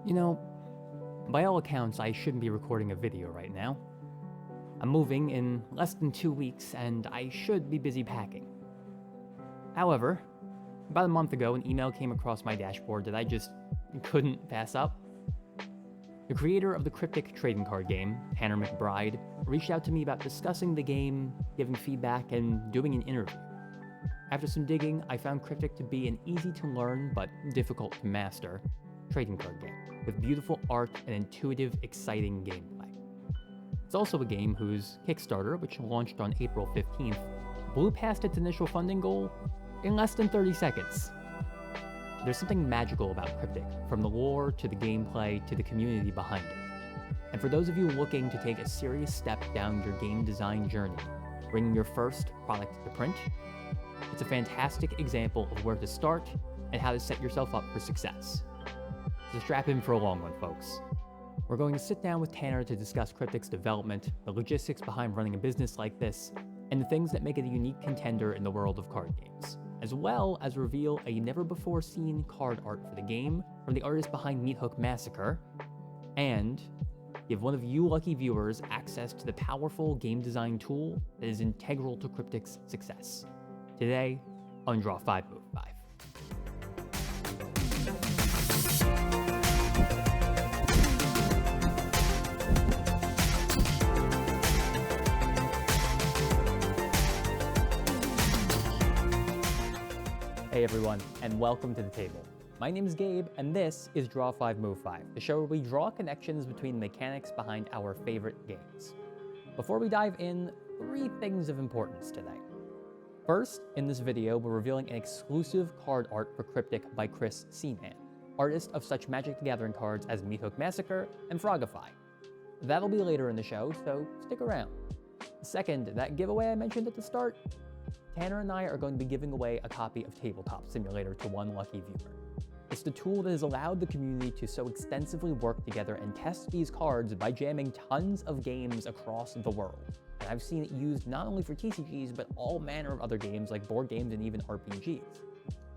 You know, by all accounts, I shouldn't be recording a video right now. I'm moving in less than 2 weeks, and I should be busy packing. However, about a month ago, an email came across my dashboard that I just couldn't pass up. The creator of the Kryptik Trading Card Game, Tanner McBride, reached out to me about discussing the game, giving feedback, and doing an interview. After some digging, I found Kryptik to be an easy-to-learn but difficult-to-master trading card game, with beautiful art and intuitive, exciting gameplay. It's also a game whose Kickstarter, which launched on April 15th, blew past its initial funding goal in less than 30 seconds. There's something magical about Kryptik, from the lore to the gameplay to the community behind it. And for those of you looking to take a serious step down your game design journey, bringing your first product to print, it's a fantastic example of where to start and how to set yourself up for success. So strap in for a long one, folks. We're going to sit down with Tanner to discuss Kryptik's development, the logistics behind running a business like this, and the things that make it a unique contender in the world of card games, as well as reveal a never-before-seen card art for the game from the artist behind Meat Hook Massacre, and give one of you lucky viewers access to the powerful game design tool that is integral to Kryptik's success. Today, on Draw 5 Move 5. Hey everyone, and welcome to the table. My name is Gabe, and this is Draw 5 Move 5, the show where we draw connections between the mechanics behind our favorite games. Before we dive in, 3 things of importance today. First, in this video, we're revealing an exclusive card art for Kryptik by Chris Seaman, artist of such Magic the Gathering cards as Meat Hook Massacre and Frogify. That'll be later in the show, so stick around. Second, that giveaway I mentioned at the start, Tanner and I are going to be giving away a copy of Tabletop Simulator to one lucky viewer. It's the tool that has allowed the community to so extensively work together and test these cards by jamming tons of games across the world. And I've seen it used not only for TCGs, but all manner of other games like board games and even RPGs.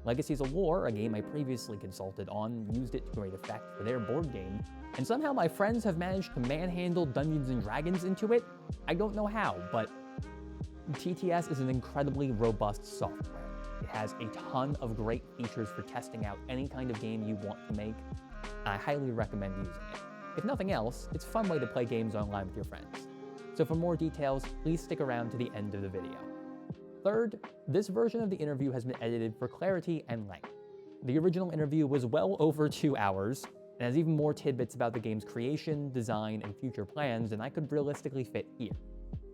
Legacies of War, a game I previously consulted on, used it to great effect for their board game, and somehow my friends have managed to manhandle Dungeons & Dragons into it. I don't know how, but TTS is an incredibly robust software. It has a ton of great features for testing out any kind of game you want to make, and I highly recommend using it. If nothing else, it's a fun way to play games online with your friends. So for more details, please stick around to the end of the video. Third, this version of the interview has been edited for clarity and length. The original interview was well over 2 hours, and has even more tidbits about the game's creation, design, and future plans than I could realistically fit here.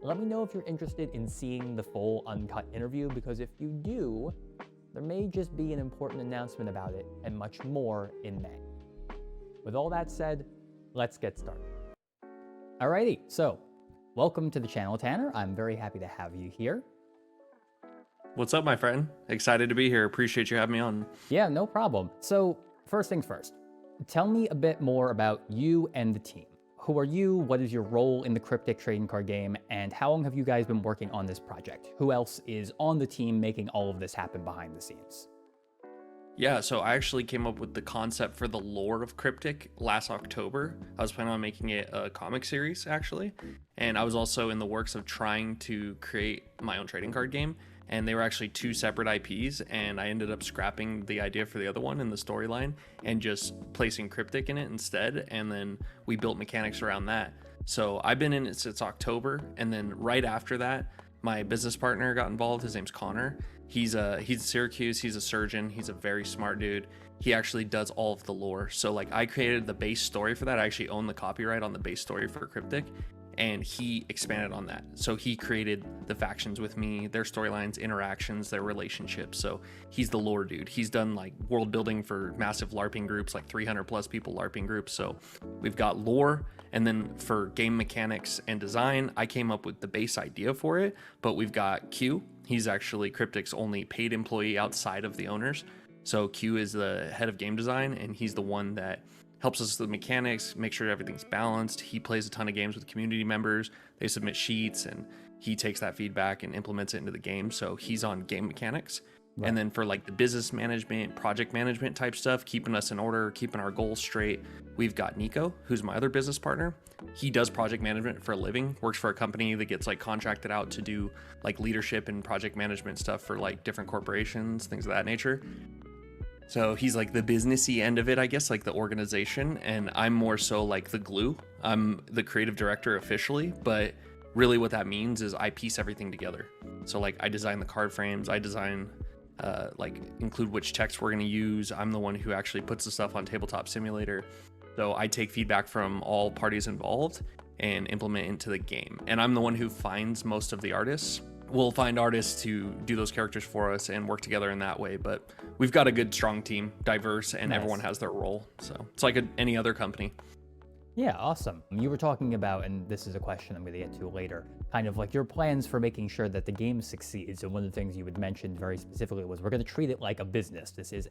Let me know if you're interested in seeing the full uncut interview, because if you do, there may just be an important announcement about it and much more in May. With all that said, let's get started. Alrighty, so welcome to the channel, Tanner. I'm very happy to have you here. What's up, my friend? Excited to be here. Appreciate you having me on. Yeah, no problem. So first things first, tell me a bit more about you and the team. Who are you? What is your role in the Kryptik Trading Card Game? And how long have you guys been working on this project? Who else is on the team making all of this happen behind the scenes? Yeah, so I actually came up with the concept for the lore of Kryptik last October. I was planning on making it a comic series, actually. And I was also in the works of trying to create my own trading card game. And they were actually 2 separate IPs, and I ended up scrapping the idea for the other one in the storyline and just placing Kryptik in it instead, and then we built mechanics around that. So I've been in it since October, and then right after that, my business partner got involved. His name's Connor. He's in Syracuse, he's a surgeon, he's a very smart dude. He actually does all of the lore. So like I created the base story for that. I actually own the copyright on the base story for Kryptik, and he expanded on that. So he created the factions with me, their storylines, interactions, their relationships. So he's the lore dude. He's done like world building for massive LARPing groups, like 300 plus people LARPing groups. So we've got lore, and then for game mechanics and design, I came up with the base idea for it, but we've got Q. He's actually Kryptik's only paid employee outside of the owners. So Q is the head of game design, and he's the one that helps us with the mechanics, make sure everything's balanced. He plays a ton of games with community members. They submit sheets, and he takes that feedback and implements it into the game. So he's on game mechanics. Right. And then for like the business management, project management type stuff, keeping us in order, keeping our goals straight, we've got Nico, who's my other business partner. He does project management for a living, works for a company that gets like contracted out to do like leadership and project management stuff for like different corporations, things of that nature. So he's like the businessy end of it, I guess, like the organization. And I'm more so like the glue. I'm the creative director officially, but really what that means is I piece everything together. So like I design the card frames, I design like include which text we're going to use. I'm the one who actually puts the stuff on Tabletop Simulator. So I take feedback from all parties involved and implement into the game. And I'm the one who finds most of the artists. We'll find artists to do those characters for us and work together in that way. But we've got a good, strong team, diverse, and everyone has their role. So it's like any other company. Yeah, awesome. You were talking about, and this is a question I'm going to get to later, kind of like your plans for making sure that the game succeeds. And one of the things you had mentioned very specifically was we're going to treat it like a business. This is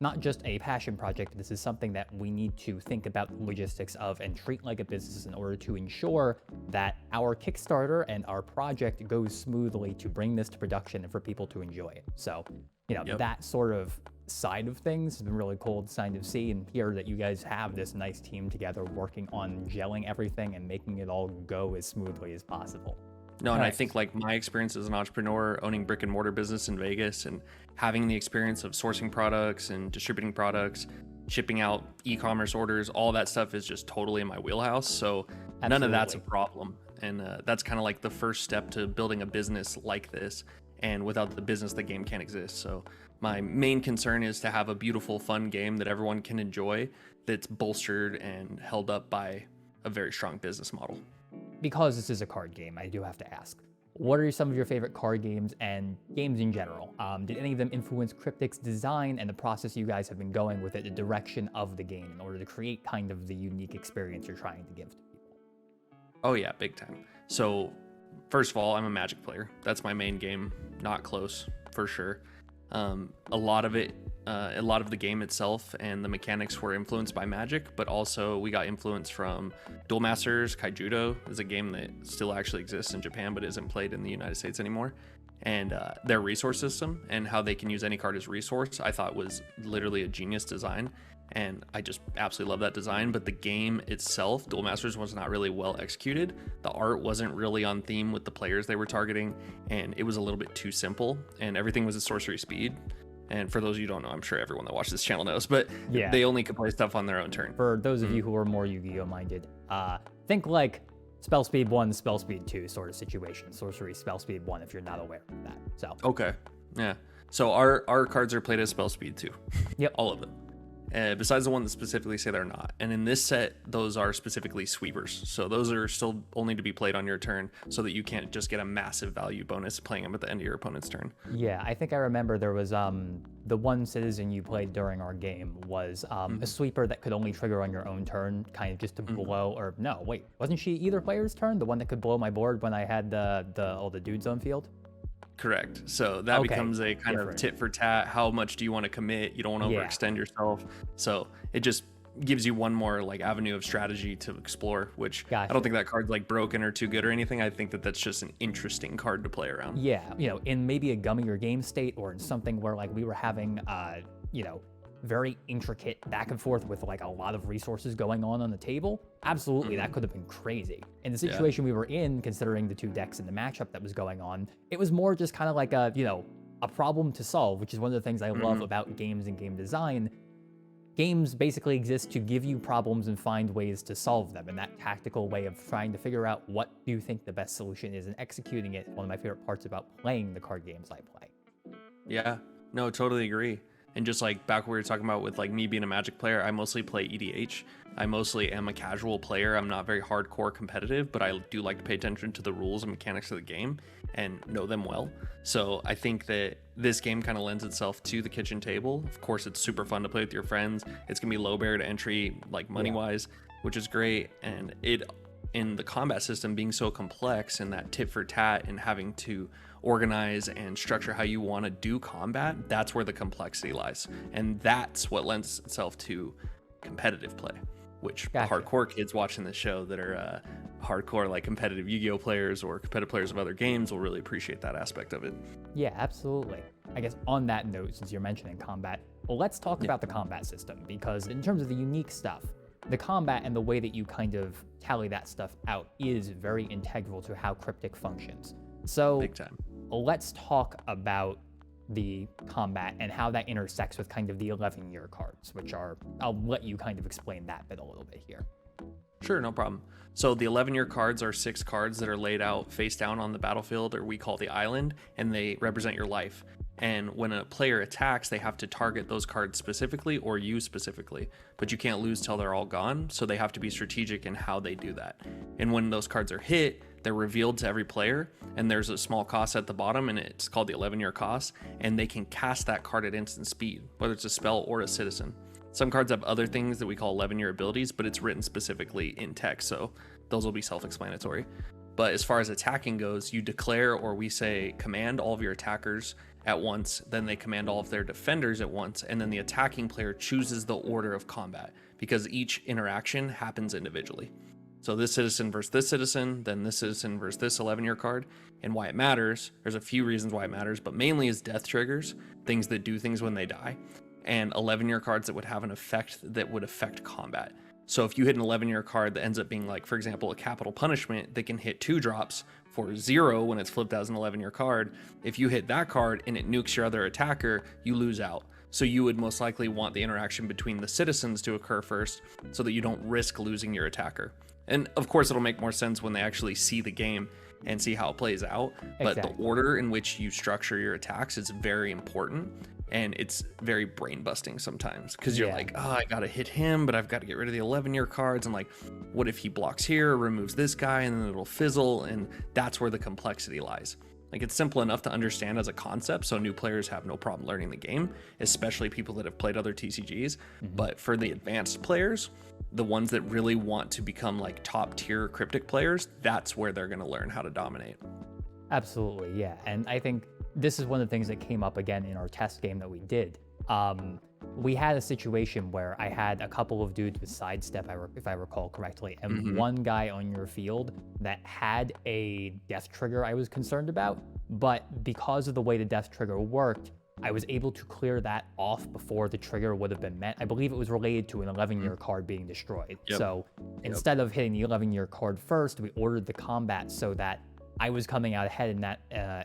not just a passion project. This is something that we need to think about the logistics of and treat like a business in order to ensure that our Kickstarter and our project goes smoothly to bring this to production and for people to enjoy it. So, that sort of side of things has been really cool to kind of see and hear that you guys have this nice team together working on gelling everything and making it all go as smoothly as possible. No, and I think like my experience as an entrepreneur owning brick and mortar business in Vegas and having the experience of sourcing products and distributing products, shipping out e-commerce orders, all that stuff is just totally in my wheelhouse. So none of that's a problem. And that's kind of like the first step to building a business like this. And without the business, the game can't exist. So my main concern is to have a beautiful, fun game that everyone can enjoy that's bolstered and held up by a very strong business model. Because this is a card game, I do have to ask, what are some of your favorite card games and games in general? Did any of them influence Kryptik's design and the process you guys have been going with it, the direction of the game in order to create kind of the unique experience you're trying to give to people? Oh yeah, big time. So first of all, I'm a Magic player. That's my main game, not close for sure. A lot of the game itself and the mechanics were influenced by Magic, but also we got influence from Duel Masters. Kaijudo is a game that still actually exists in Japan, but isn't played in the United States anymore. And their resource system and how they can use any card as resource, I thought was literally a genius design. And I just absolutely love that design. But the game itself, Duel Masters, was not really well executed. The art wasn't really on theme with the players they were targeting, and it was a little bit too simple, and everything was at sorcery speed. And for those of you who don't know, I'm sure everyone that watches this channel knows, but they only can play stuff on their own turn. For those of you who are more Yu-Gi-Oh minded, think like spell speed 1, spell speed 2 sort of situation. Sorcery spell speed 1 if you're not aware of that. So okay, yeah. So our cards are played as spell speed 2. Yep. All of them. Besides the one that specifically say they're not. And in this set, those are specifically sweepers. So those are still only to be played on your turn so that you can't just get a massive value bonus playing them at the end of your opponent's turn. Yeah, I think I remember there was the one citizen you played during our game was a sweeper that could only trigger on your own turn, kind of just to blow, or no, wait, wasn't she either player's turn? The one that could blow my board when I had all the dudes on field? Correct. So that becomes a kind of tit for tat. How much do you want to commit? You don't want to overextend yourself. So it just gives you one more like avenue of strategy to explore, which I don't think that card's like broken or too good or anything. I think that that's just an interesting card to play around. Yeah, in maybe a gummier game state or in something where like we were having very intricate back and forth with like a lot of resources going on the table, absolutely that could have been crazy. In the situation we were in, considering the two decks and the matchup that was going on, it was more just kind of like a problem to solve, which is one of the things I love about games and game design. Games basically exist to give you problems and find ways to solve them, and that tactical way of trying to figure out what you think the best solution is and executing it is one of my favorite parts about playing the card games I play. Yeah, no, totally agree. And just like back where we were talking about with like me being a Magic player, I mostly play EDH. I mostly am a casual player. I'm not very hardcore competitive, but I do like to pay attention to the rules and mechanics of the game and know them well. So I think that this game kind of lends itself to the kitchen table. Of course, it's super fun to play with your friends. It's gonna be low barrier to entry, like money wise, which is great. And in the combat system being so complex and that tit for tat and having to organize and structure how you want to do combat, that's where the complexity lies. And that's what lends itself to competitive play, which hardcore kids watching this show that are hardcore like competitive Yu-Gi-Oh players or competitive players of other games will really appreciate that aspect of it. Yeah, absolutely. I guess on that note, since you're mentioning combat, well, let's talk about the combat system, because in terms of the unique stuff, the combat and the way that you kind of tally that stuff out is very integral to how Kryptik functions. So Big time. Let's talk about the combat and how that intersects with kind of the 11-year cards, which are, I'll let you kind of explain that bit a little bit here. Sure, no problem. So the 11-year cards are 6 cards that are laid out face down on the battlefield, or we call the island, and they represent your life. And when a player attacks, they have to target those cards specifically or you specifically, but you can't lose till they're all gone, so they have to be strategic in how they do that. And when those cards are hit, they're revealed to every player, and there's a small cost at the bottom, and it's called the 11-year cost, and they can cast that card at instant speed, whether it's a spell or a citizen. Some cards have other things that we call 11-year abilities, but it's written specifically in text, so those will be self-explanatory. But as far as attacking goes, you declare, or we say command, all of your attackers at once, then they command all of their defenders at once, and then the attacking player chooses the order of combat, because each interaction happens individually. So this citizen versus this citizen, then this citizen versus this 11-year card. And why it matters, there's a few reasons why it matters, but mainly is death triggers, things that do things when they die, and 11-year cards that would have an effect that would affect combat. So if you hit an 11-year card that ends up being like, for example, a capital punishment that can hit 2 drops for 0 when it's flipped as an 11-year card, if you hit that card and it nukes your other attacker, you lose out. So you would most likely want the interaction between the citizens to occur first so that you don't risk losing your attacker. And of course, it'll make more sense when they actually see the game and see how it plays out. But the order in which you structure your attacks is very important. And it's very brain busting sometimes, because you're like, oh, I gotta hit him, but I've got to get rid of the 11-year cards. And like, what if he blocks here or removes this guy, and then it'll fizzle? And that's where the complexity lies. Like, it's simple enough to understand as a concept, so new players have no problem learning the game, especially people that have played other TCGs. But for the advanced players, the ones that really want to become like top tier Kryptik players, that's where they're gonna learn how to dominate. Absolutely, yeah. And I think this is one of the things that came up again in our test game that we did. We had a situation where I had a couple of dudes with sidestep, if I recall correctly, and one guy on your field that had a death trigger I was concerned about, but because of the way the death trigger worked, I was able to clear that off before the trigger would have been met. I believe it was related to an 11-year card being destroyed. So instead of hitting the 11-year card first, we ordered the combat so that I was coming out ahead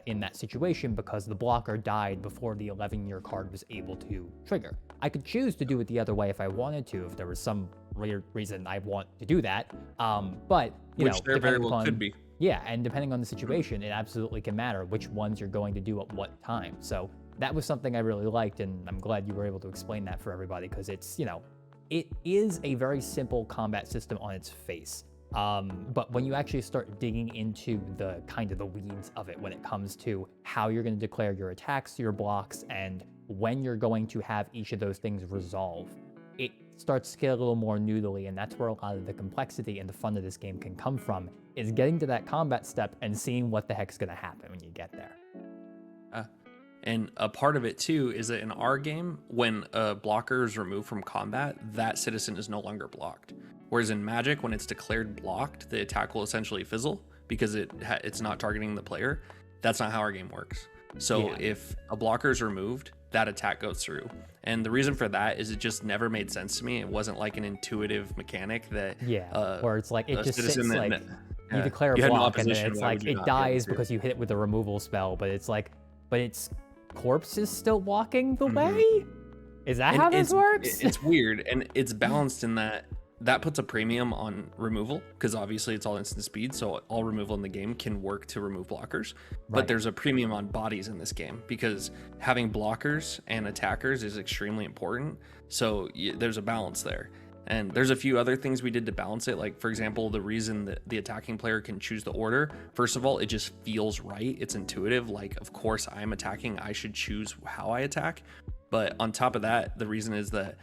in that situation, because the blocker died before the 11-year card was able to trigger. I could choose to do it the other way if I wanted to, if there was some weird reason I want to do that. But you know, there very well could be. Yeah, and depending on the situation, it absolutely can matter which ones you're going to do at what time. So that was something I really liked, and I'm glad you were able to explain that for everybody, because it's, you know, it is a very simple combat system on its face. But when you actually start digging into the kind of the weeds of it, when it comes to how you're going to declare your attacks, your blocks, and when you're going to have each of those things resolve, it starts to get a little more noodly, and that's where a lot of the complexity and the fun of this game can come from, is getting to that combat step and seeing what the heck's going to happen when you get there. And a part of it too is that in our game, when a blocker is removed from combat, that citizen is no longer blocked. Whereas in Magic, when it's declared blocked, the attack will essentially fizzle because it's not targeting the player. That's not how our game works. So if a blocker is removed, that attack goes through. And the reason for that is it just never made sense to me. It wasn't like an intuitive mechanic that where it's like it just sits like you declare a block and then it's like it dies because you hit it with a removal spell, but it's like, but its corpse is still walking the way? Is that how this works? It's weird, and it's balanced in that puts a premium on removal, because obviously it's all instant speed, so all removal in the game can work to remove blockers. But there's a premium on bodies in this game, because having blockers and attackers is extremely important. So there's a balance there. And there's a few other things we did to balance it. Like, for example, the reason that the attacking player can choose the order, first of all, it just feels right. It's intuitive. Like, of course, I'm attacking. I should choose how I attack. But on top of that, the reason is that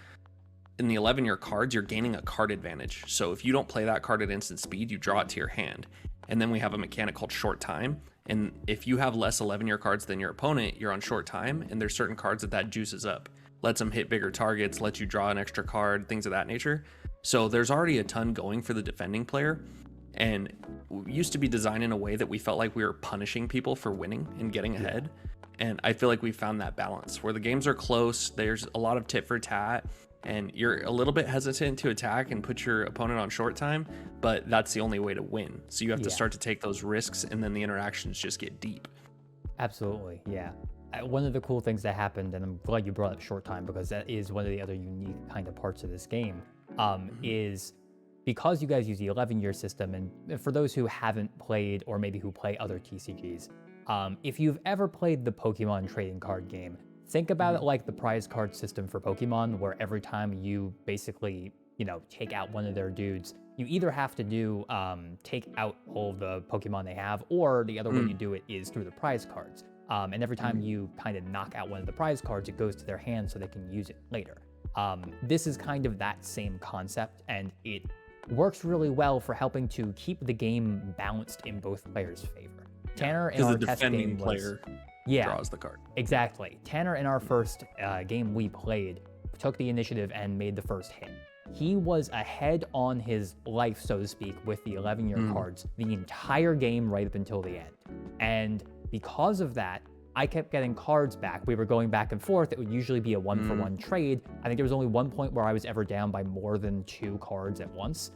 in the 11-year cards, you're gaining a card advantage. So if you don't play that card at instant speed, you draw it to your hand. And then we have a mechanic called short time. And if you have less 11-year cards than your opponent, you're on short time. And there's certain cards that juices up. Lets them hit bigger targets, lets you draw an extra card, things of that nature. So there's already a ton going for the defending player. And we used to be designed in a way that we felt like we were punishing people for winning and getting ahead. And I feel like we found that balance where the games are close, there's a lot of tit for tat, and you're a little bit hesitant to attack and put your opponent on short time, but that's the only way to win. So you have to start to take those risks, and then the interactions just get deep. Absolutely, yeah. One of the cool things that happened, and I'm glad you brought up short time because that is one of the other unique kind of parts of this game, is because you guys use the 11-year system, and for those who haven't played or maybe who play other TCGs, if you've ever played the Pokemon trading card game, think about it like the prize card system for Pokemon, where every time you basically, take out one of their dudes, you either have to do take out all of the Pokemon they have, or the other way you do it is through the prize cards. And every time you kind of knock out one of the prize cards, it goes to their hand so they can use it later. This is kind of that same concept, and it works really well for helping to keep the game balanced in both players' favor. Tanner in our test game player draws the card. Exactly. Tanner in our first game we played took the initiative and made the first hit. He was ahead on his life, so to speak, with the 11-year cards the entire game right up until the end. And because of that, I kept getting cards back. We were going back and forth. It would usually be a one-for-one trade. I think there was only one point where I was ever down by more than 2 cards at once.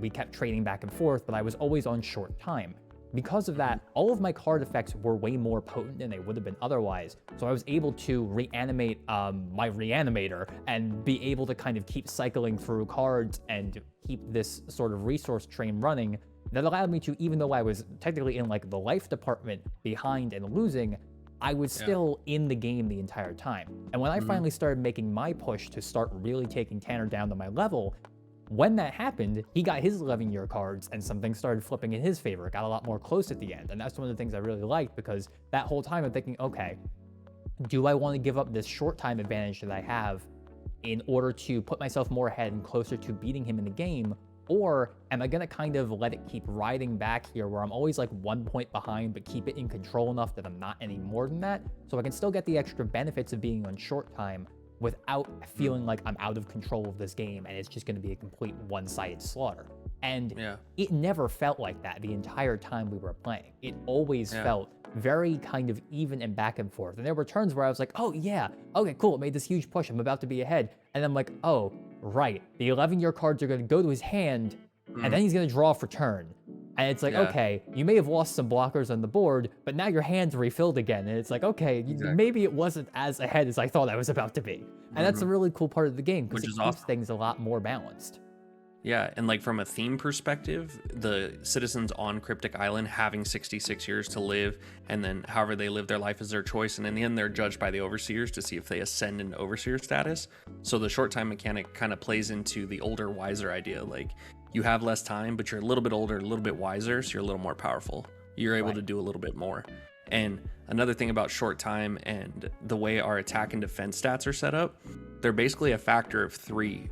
We kept trading back and forth, but I was always on short time. Because of that, all of my card effects were way more potent than they would have been otherwise. So I was able to reanimate my reanimator and be able to kind of keep cycling through cards and keep this sort of resource train running. That allowed me to, even though I was technically in like the life department behind and losing, I was still in the game the entire time. And when I finally started making my push to start really taking Tanner down to my level, when that happened, he got his 11-year cards and something started flipping in his favor. It got a lot more close at the end. And that's one of the things I really liked, because that whole time I'm thinking, okay, do I want to give up this short time advantage that I have in order to put myself more ahead and closer to beating him in the game? Or am I going to kind of let it keep riding back here where I'm always like 1 point behind, but keep it in control enough that I'm not any more than that, so I can still get the extra benefits of being on short time without feeling like I'm out of control of this game and it's just going to be a complete one-sided slaughter. And it never felt like that the entire time we were playing. It always felt very kind of even and back and forth. And there were turns where I was like, oh yeah, okay, cool, it made this huge push, I'm about to be ahead. And I'm like, oh, right, the 11-year cards are going to go to his hand, and then he's going to draw for turn. And it's like, okay, you may have lost some blockers on the board, but now your hand's refilled again. And it's like, okay, maybe it wasn't as ahead as I thought I was about to be. And that's a really cool part of the game, because it keeps things a lot more balanced. Yeah, and like from a theme perspective, the citizens on Kryptik Island having 66 years to live, and then however they live their life is their choice, and in the end they're judged by the overseers to see if they ascend into overseer status. So the short time mechanic kind of plays into the older, wiser idea. Like, you have less time, but you're a little bit older, a little bit wiser, so you're a little more powerful. You're able to do a little bit more. And another thing about short time and the way our attack and defense stats are set up, they're basically a factor of 3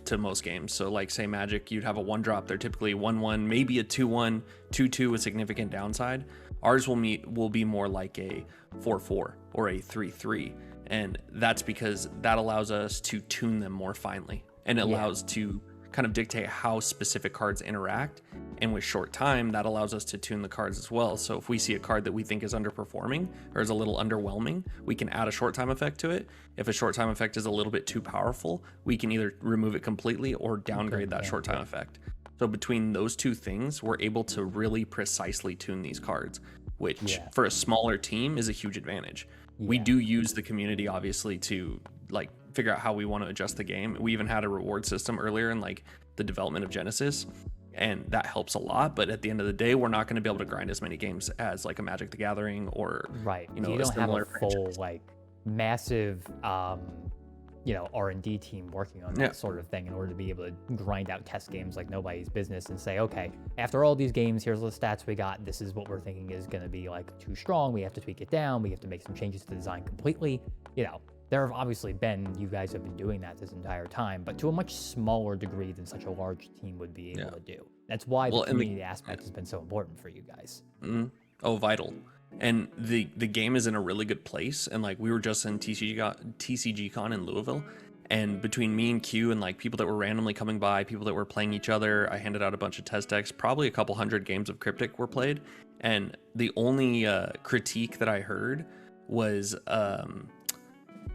to most games. So like say Magic, you'd have a 1-drop. They're typically 1-1, maybe a 2-1, 2-2 with significant downside. Ours will be more like a 4-4 or a 3-3. And that's because that allows us to tune them more finely. And it allows to kind of dictate how specific cards interact, and with short time that allows us to tune the cards as well. So if we see a card that we think is underperforming or is a little underwhelming, we can add a short time effect to it. If a short time effect is a little bit too powerful, we can either remove it completely or downgrade that short time effect. So between those two things, we're able to really precisely tune these cards, which for a smaller team is a huge advantage. We do use the community obviously to like figure out how we want to adjust the game. We even had a reward system earlier in like the development of Genesis, and that helps a lot. But at the end of the day, we're not going to be able to grind as many games as like a Magic the Gathering or you don't have a full like massive R&D team working on that sort of thing in order to be able to grind out test games like nobody's business and say, okay, after all these games, here's the stats we got, this is what we're thinking is going to be like too strong, we have to tweak it down, we have to make some changes to the design completely. There have obviously been, you guys have been doing that this entire time, but to a much smaller degree than such a large team would be able to do. That's why the community aspect has been so important for you guys. Oh, vital. And the game is in a really good place. And like we were just in TCG Con in Louisville, And between me and Q and like people that were randomly coming by, people that were playing each other, I handed out a bunch of test decks. Probably a couple hundred games of Kryptik were played. And the only critique that I heard was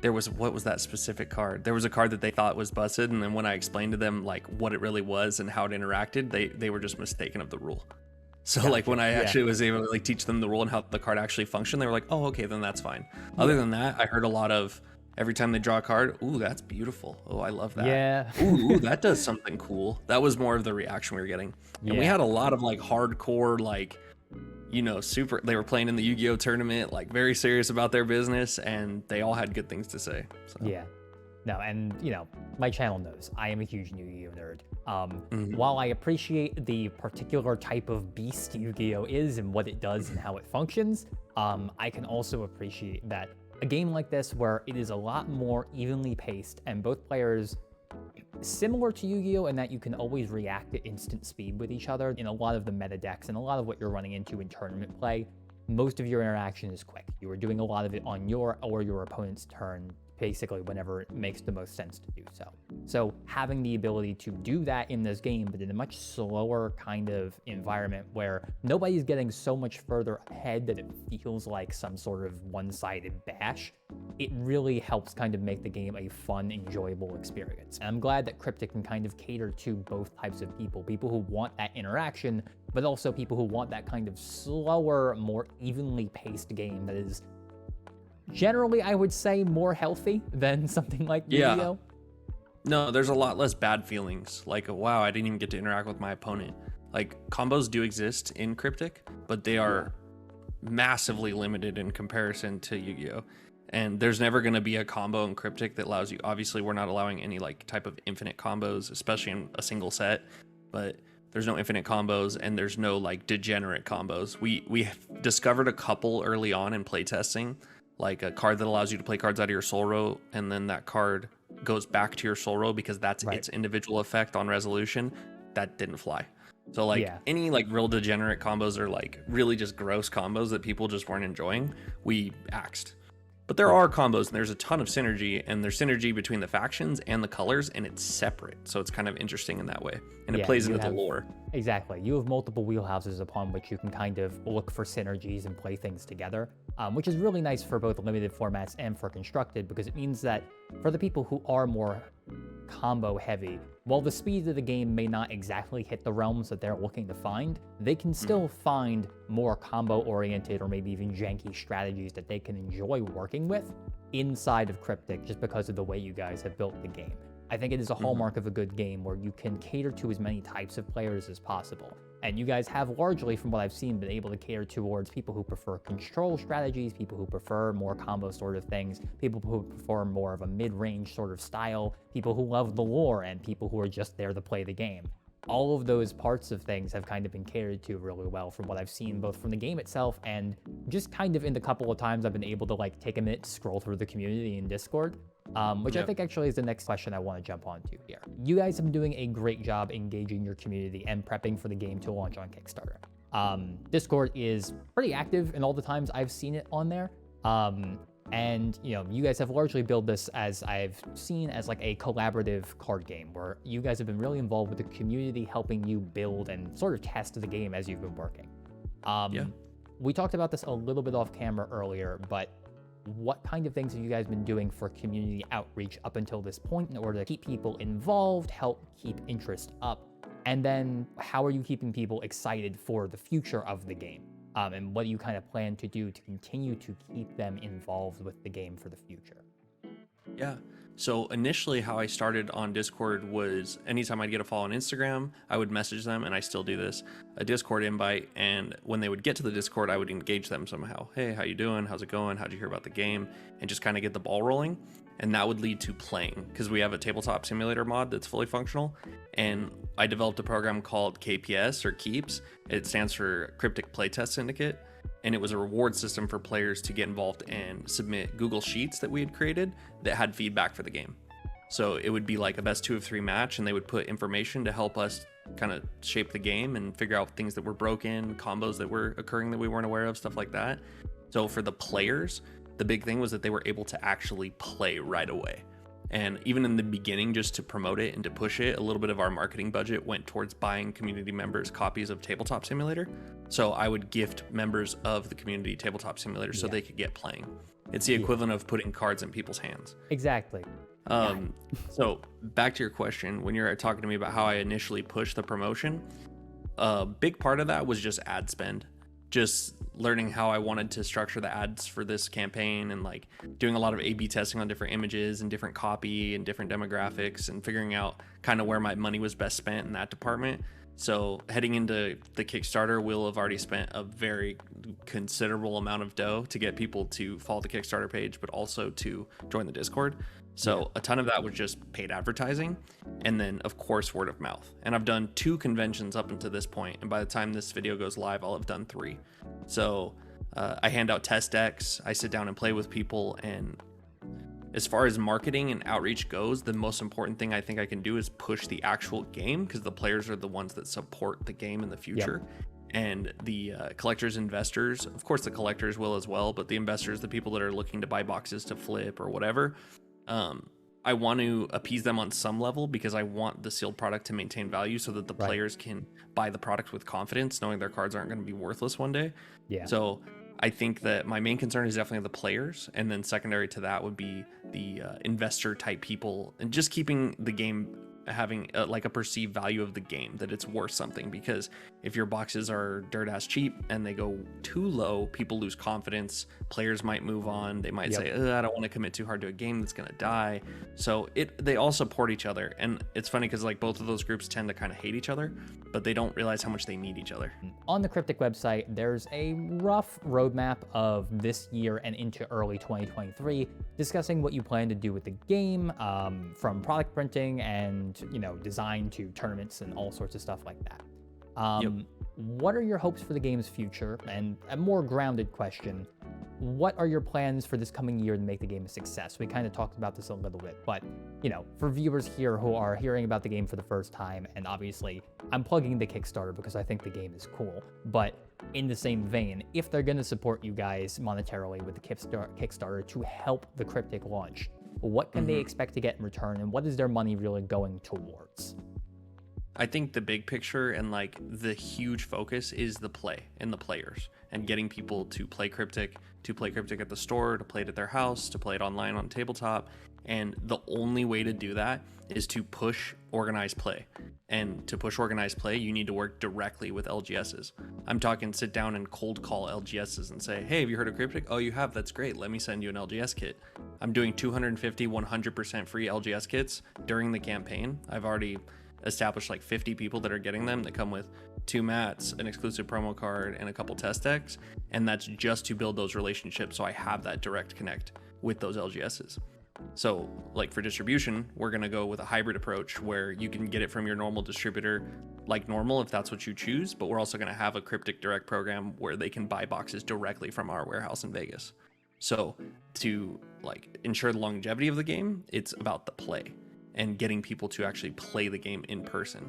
there was, what was that specific card? There was a card that they thought was busted, and then when I explained to them like what it really was and how it interacted, they were just mistaken of the rule. So Gotcha. like when I actually Yeah. was able to like teach them the rule and how the card actually functioned, they were like, oh, okay, then that's fine. Other than that, I heard a lot of, every time they draw a card, ooh, that's beautiful. Oh, I love that. Yeah. Ooh, that does something cool. That was more of the reaction we were getting. And we Yeah. had a lot of like hardcore, like, you know, super, they were playing in the Yu-Gi-Oh tournament, like very serious about their business, and they all had good things to say. So. Yeah. No, and you know, my channel knows I am a huge Yu-Gi-Oh nerd. Mhm. While I appreciate the particular type of beast Yu-Gi-Oh is and what it does and how it functions, I can also appreciate that a game like this, where it is a lot more evenly paced and both players, similar to Yu-Gi-Oh in that you can always react at instant speed with each other in a lot of the meta decks and a lot of what you're running into in tournament play, most of your interaction is quick. You are doing a lot of it on your or your opponent's turn, basically whenever it makes the most sense to do so. So having the ability to do that in this game, but in a much slower kind of environment where nobody's getting so much further ahead that it feels like some sort of one-sided bash, it really helps kind of make the game a fun, enjoyable experience. And I'm glad that Kryptik can kind of cater to both types of people who want that interaction, but also people who want that kind of slower, more evenly paced game that is generally, I would say, more healthy than something like Yu-Gi-Oh. No, there's a lot less bad feelings. Like, wow, I didn't even get to interact with my opponent. Like, combos do exist in Kryptik, but they are massively limited in comparison to Yu-Gi-Oh. And there's never going to be a combo in Kryptik that allows you. Obviously, we're not allowing any like type of infinite combos, especially in a single set. But there's no infinite combos, and there's no like degenerate combos. We discovered a couple early on in playtesting, like a card that allows you to play cards out of your soul row, and then that card goes back to your soul row because that's its individual effect on resolution. That didn't fly. So like any like real degenerate combos or like really just gross combos that people just weren't enjoying, we axed. But there are combos, and there's a ton of synergy, and there's synergy between the factions and the colors, and it's separate. So it's kind of interesting in that way, and it plays into the lore. Exactly. You have multiple wheelhouses upon which you can kind of look for synergies and play things together, which is really nice for both limited formats and for constructed, because it means that for the people who are more combo heavy, while the speed of the game may not exactly hit the realms that they're looking to find, they can still find more combo oriented or maybe even janky strategies that they can enjoy working with inside of Kryptik, just because of the way you guys have built the game. I think it is a hallmark of a good game where you can cater to as many types of players as possible. And you guys have largely, from what I've seen, been able to cater towards people who prefer control strategies, people who prefer more combo sort of things, people who prefer more of a mid-range sort of style, people who love the lore, and people who are just there to play the game. All of those parts of things have kind of been catered to really well from what I've seen, both from the game itself and just kind of in the couple of times I've been able to like take a minute to scroll through the community in Discord, which I think actually is the next question I want to jump onto here. You guys have been doing a great job engaging your community and prepping for the game to launch on Kickstarter. Discord is pretty active in all the times I've seen it on there. And you know, you guys have largely built this, as I've seen, as like a collaborative card game where you guys have been really involved with the community, helping you build and sort of test the game as you've been working. We talked about this a little bit off camera earlier, but what kind of things have you guys been doing for community outreach up until this point in order to keep people involved, help keep interest up? And then how are you keeping people excited for the future of the game? And what do you kind of plan to do to continue to keep them involved with the game for the future? Yeah. So initially how I started on Discord was anytime I'd get a follow on Instagram, I would message them, and I still do this, a Discord invite. And when they would get to the Discord, I would engage them somehow. Hey, how you doing? How's it going? How'd you hear about the game? And just kind of get the ball rolling. And that would lead to playing, because we have a Tabletop Simulator mod that's fully functional. And I developed a program called KPS, or KEEPS. It stands for Kryptik Playtest Syndicate. And it was a reward system for players to get involved and submit Google Sheets that we had created that had feedback for the game. So it would be like a best 2 of 3 match, and they would put information to help us kind of shape the game and figure out things that were broken, combos that were occurring that we weren't aware of, stuff like that. So for the players, the big thing was that they were able to actually play right away. And even in the beginning, just to promote it and to push it, a little bit of our marketing budget went towards buying community members copies of Tabletop Simulator. So I would gift members of the community Tabletop Simulator so they could get playing. It's the equivalent of putting cards in people's hands. Exactly. So back to your question, when you're talking to me about how I initially pushed the promotion, a big part of that was just ad spend. Just learning how I wanted to structure the ads for this campaign, and like doing a lot of A/B testing on different images and different copy and different demographics, and figuring out kind of where my money was best spent in that department. So heading into the Kickstarter, we'll have already spent a very considerable amount of dough to get people to follow the Kickstarter page, but also to join the Discord. So a ton of that was just paid advertising, and then of course word of mouth. And I've done 2 conventions up until this point, and by the time this video goes live, I'll have done 3. So I hand out test decks, I sit down and play with people, and as far as marketing and outreach goes, the most important thing I think I can do is push the actual game, because the players are the ones that support the game in the future. And the collectors, investors, of course the collectors will as well, but the investors, the people that are looking to buy boxes to flip or whatever, I want to appease them on some level, because I want the sealed product to maintain value so that the players can buy the product with confidence, knowing their cards aren't going to be worthless one day. So I think that my main concern is definitely the players, and then secondary to that would be the investor type people, and just keeping the game having like a perceived value of the game, that it's worth something. Because if your boxes are dirt ass cheap and they go too low, people lose confidence, players might move on, they might say, I don't want to commit too hard to a game that's gonna die. So they all support each other, and it's funny because like both of those groups tend to kind of hate each other, but they don't realize how much they need each other. On the Kryptik website, there's a rough roadmap of this year and into early 2023, discussing what you plan to do with the game, from product printing and design to tournaments and all sorts of stuff like that. What are your hopes for the game's future? And a more grounded question, what are your plans for this coming year to make the game a success? We kind of talked about this a little bit, but for viewers here who are hearing about the game for the first time, and obviously I'm plugging the Kickstarter because I think the game is cool, but in the same vein, if they're going to support you guys monetarily with the Kickstarter to help the Kryptik launch, what can they expect to get in return, and what is their money really going towards? I think the big picture and like the huge focus is the play and the players, and getting people to play Kryptik at the store, to play it at their house, to play it online on tabletop. And the only way to do that is to push organized play. And to push organized play, you need to work directly with LGSs. I'm talking sit down and cold call LGSs and say, hey, have you heard of Kryptik? Oh, you have? That's great. Let me send you an LGS kit. I'm doing 250, 100% free LGS kits during the campaign. I've already established like 50 people that are getting them, that come with 2 mats, an exclusive promo card, and a couple test decks. And that's just to build those relationships, so I have that direct connect with those LGSs. So like for distribution, we're going to go with a hybrid approach where you can get it from your normal distributor like normal if that's what you choose, but we're also going to have a Kryptik Direct program where they can buy boxes directly from our warehouse in Vegas. So to like ensure the longevity of the game, it's about the play and getting people to actually play the game in person.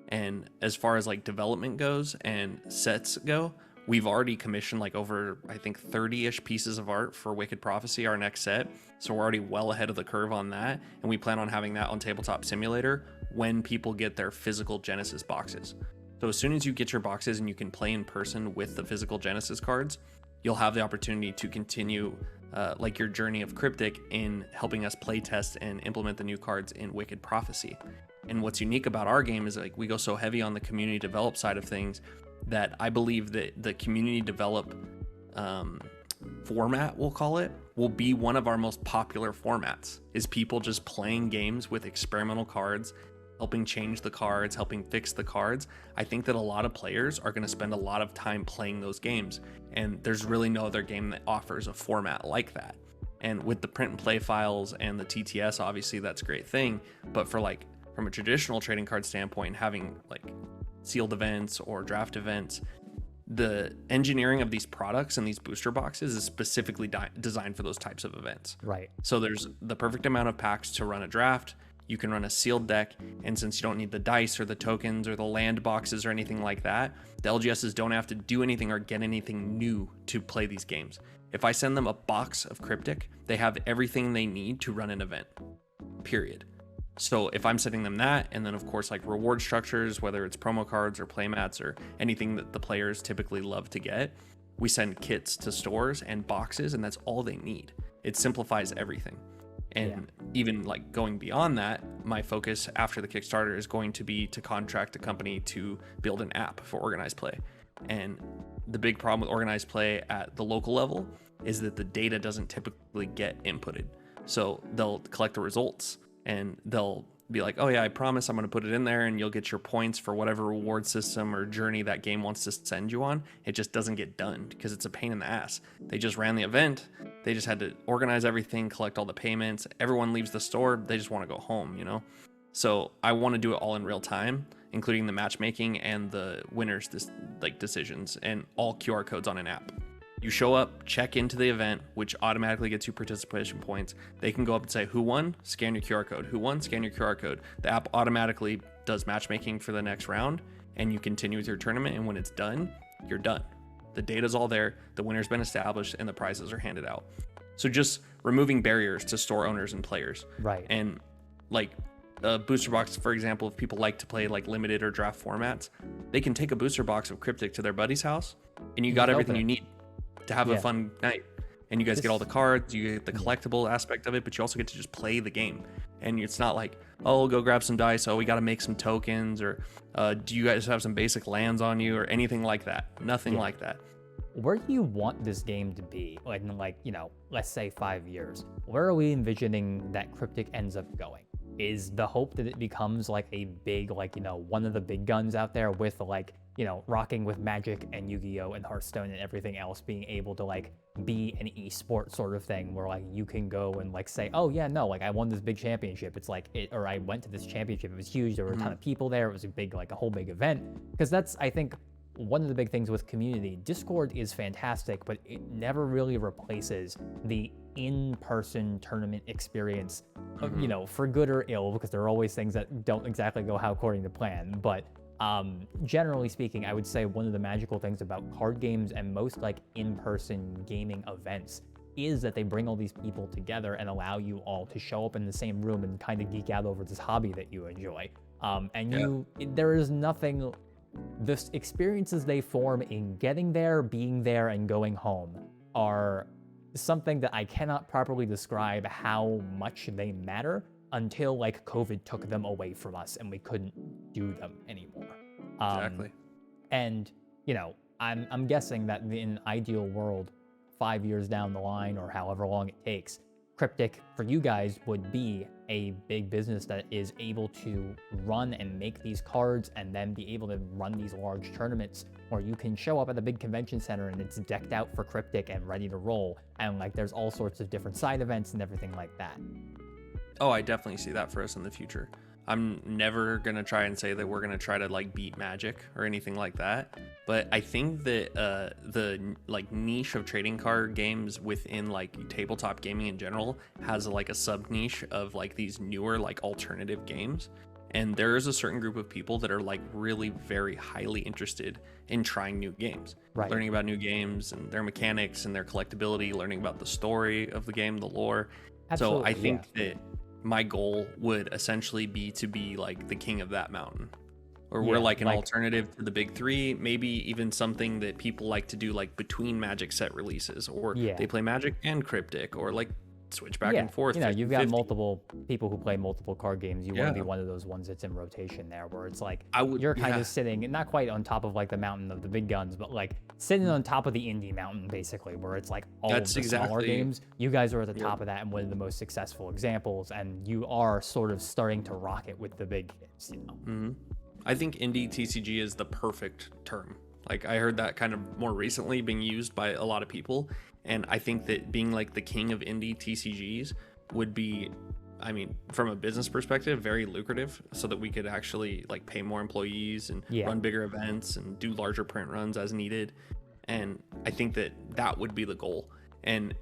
And as far as like development goes and sets go, we've already commissioned like over, I think 30-ish pieces of art for Wicked Prophecy, our next set. So we're already well ahead of the curve on that. And we plan on having that on Tabletop Simulator when people get their physical Genesis boxes. So as soon as you get your boxes and you can play in person with the physical Genesis cards, you'll have the opportunity to continue like your journey of Kryptik in helping us play test and implement the new cards in Wicked Prophecy. And what's unique about our game is like we go so heavy on the community develop side of things that I believe that the community develop format, we'll call it, will be one of our most popular formats, is people just playing games with experimental cards, helping change the cards, helping fix the cards. I think that a lot of players are going to spend a lot of time playing those games, and there's really no other game that offers a format like that. And with the print and play files and the TTS, obviously that's a great thing, but for like from a traditional trading card standpoint, having like sealed events or draft events, the engineering of these products and these booster boxes is specifically designed for those types of events. Right. So there's the perfect amount of packs to run a draft. You can run a sealed deck, and since you don't need the dice or the tokens or the land boxes or anything like that, the LGSs don't have to do anything or get anything new to play these games. If I send them a box of Kryptik, they have everything they need to run an event. period. So if I'm setting them that, and then of course like reward structures, whether it's promo cards or playmats or anything that the players typically love to get, we send kits to stores and boxes, and that's all they need. It simplifies everything. And even like going beyond that, my focus after the Kickstarter is going to be to contract a company to build an app for organized play. And the big problem with organized play at the local level is that the data doesn't typically get inputted. So they'll collect the results and they'll be like, oh yeah, I promise I'm going to put it in there and you'll get your points for whatever reward system or journey that game wants to send you on. It just doesn't get done because it's a pain in the ass. They just ran the event. They just had to organize everything, collect all the payments. Everyone leaves the store. They just want to go home, you know? So I want to do it all in real time, including the matchmaking and the winners decisions, and all QR codes on an app. You show up, check into the event, which automatically gets you participation points. They can go up and say, who won? Scan your QR code. Who won? Scan your QR code. The app automatically does matchmaking for the next round, and you continue with your tournament, and when it's done, you're done. The data's all there, the winner's been established, and the prizes are handed out. So just removing barriers to store owners and players. Right. And like a booster box, for example, if people like to play like limited or draft formats, they can take a booster box of Kryptik to their buddy's house, and you got everything you need to have a fun night. And you guys get all the cards, you get the collectible aspect of it, but you also get to just play the game. And it's not like, oh, we'll go grab some dice, oh, we got to make some tokens, or do you guys have some basic lands on you, or anything like that. Nothing like that. Where do you want this game to be? Like, you know, let's say 5 years. Where are we envisioning that Kryptik ends up going? Is the hope that it becomes like a big, like, you know, one of the big guns out there with like, you know, rocking with Magic and Yu-Gi-Oh and Hearthstone and everything else, being able to like be an esport sort of thing where like you can go and like say, oh yeah, no, like I won this big championship. It's like it, or I went to this championship. It was huge. There were a ton of people there. It was a big, like a whole big event. Because that's, I think, one of the big things with community. Discord is fantastic, but it never really replaces the in-person tournament experience, you know, for good or ill, because there are always things that don't exactly go how according to plan. But generally speaking, I would say one of the magical things about card games and most like in-person gaming events is that they bring all these people together and allow you all to show up in the same room and kind of geek out over this hobby that you enjoy. There is nothing, the experiences they form in getting there, being there, and going home are something that I cannot properly describe how much they matter until like COVID took them away from us and we couldn't do them anymore. Exactly. And, you know, I'm guessing that in an ideal world, 5 years down the line or however long it takes, Kryptik for you guys would be a big business that is able to run and make these cards and then be able to run these large tournaments where you can show up at a big convention center and it's decked out for Kryptik and ready to roll. And like there's all sorts of different side events and everything like that. Oh, I definitely see that for us in the future. I'm never going to try and say that we're going to try to like beat Magic or anything like that. But I think that the like niche of trading card games within like tabletop gaming in general has like a sub niche of like these newer like alternative games. And there is a certain group of people that are like really very highly interested in trying new games, learning about new games and their mechanics and their collectability, learning about the story of the game, the lore. Absolutely, so I think that my goal would essentially be to be like the king of that mountain, or we're like an alternative to the big three, maybe even something that people like to do like between Magic set releases, or they play Magic and Kryptik, or like switch back and forth. You know, you've got multiple people who play multiple card games. You want to be one of those ones that's in rotation there, where it's like you're kind of sitting not quite on top of like the mountain of the big guns, but like sitting on top of the indie mountain, basically, where it's like all of the smaller games. You guys are at the top of that and one of the most successful examples, and you are sort of starting to rock it with the big hits, you know. I think indie TCG is the perfect term. Like I heard that kind of more recently being used by a lot of people. And I think that being like the king of indie TCGs would be, I mean, from a business perspective, very lucrative, so that we could actually like pay more employees and run bigger events and do larger print runs as needed. And I think that that would be the goal. And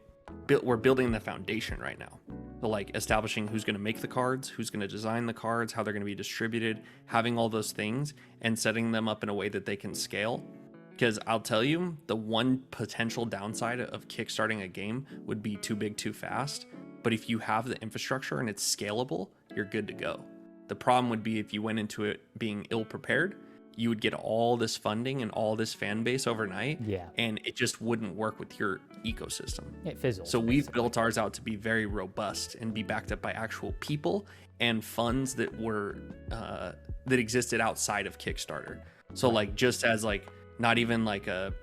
we're building the foundation right now. So like establishing who's going to make the cards, who's going to design the cards, how they're going to be distributed, having all those things and setting them up in a way that they can scale. Because I'll tell you, the one potential downside of kickstarting a game would be too big too fast. But if you have the infrastructure and it's scalable, you're good to go. The problem would be if you went into it being ill prepared, you would get all this funding and all this fan base overnight, and it just wouldn't work with your ecosystem. It fizzles. So we've built ours out to be very robust and be backed up by actual people and funds that were that existed outside of Kickstarter. So like, just as like, not even like a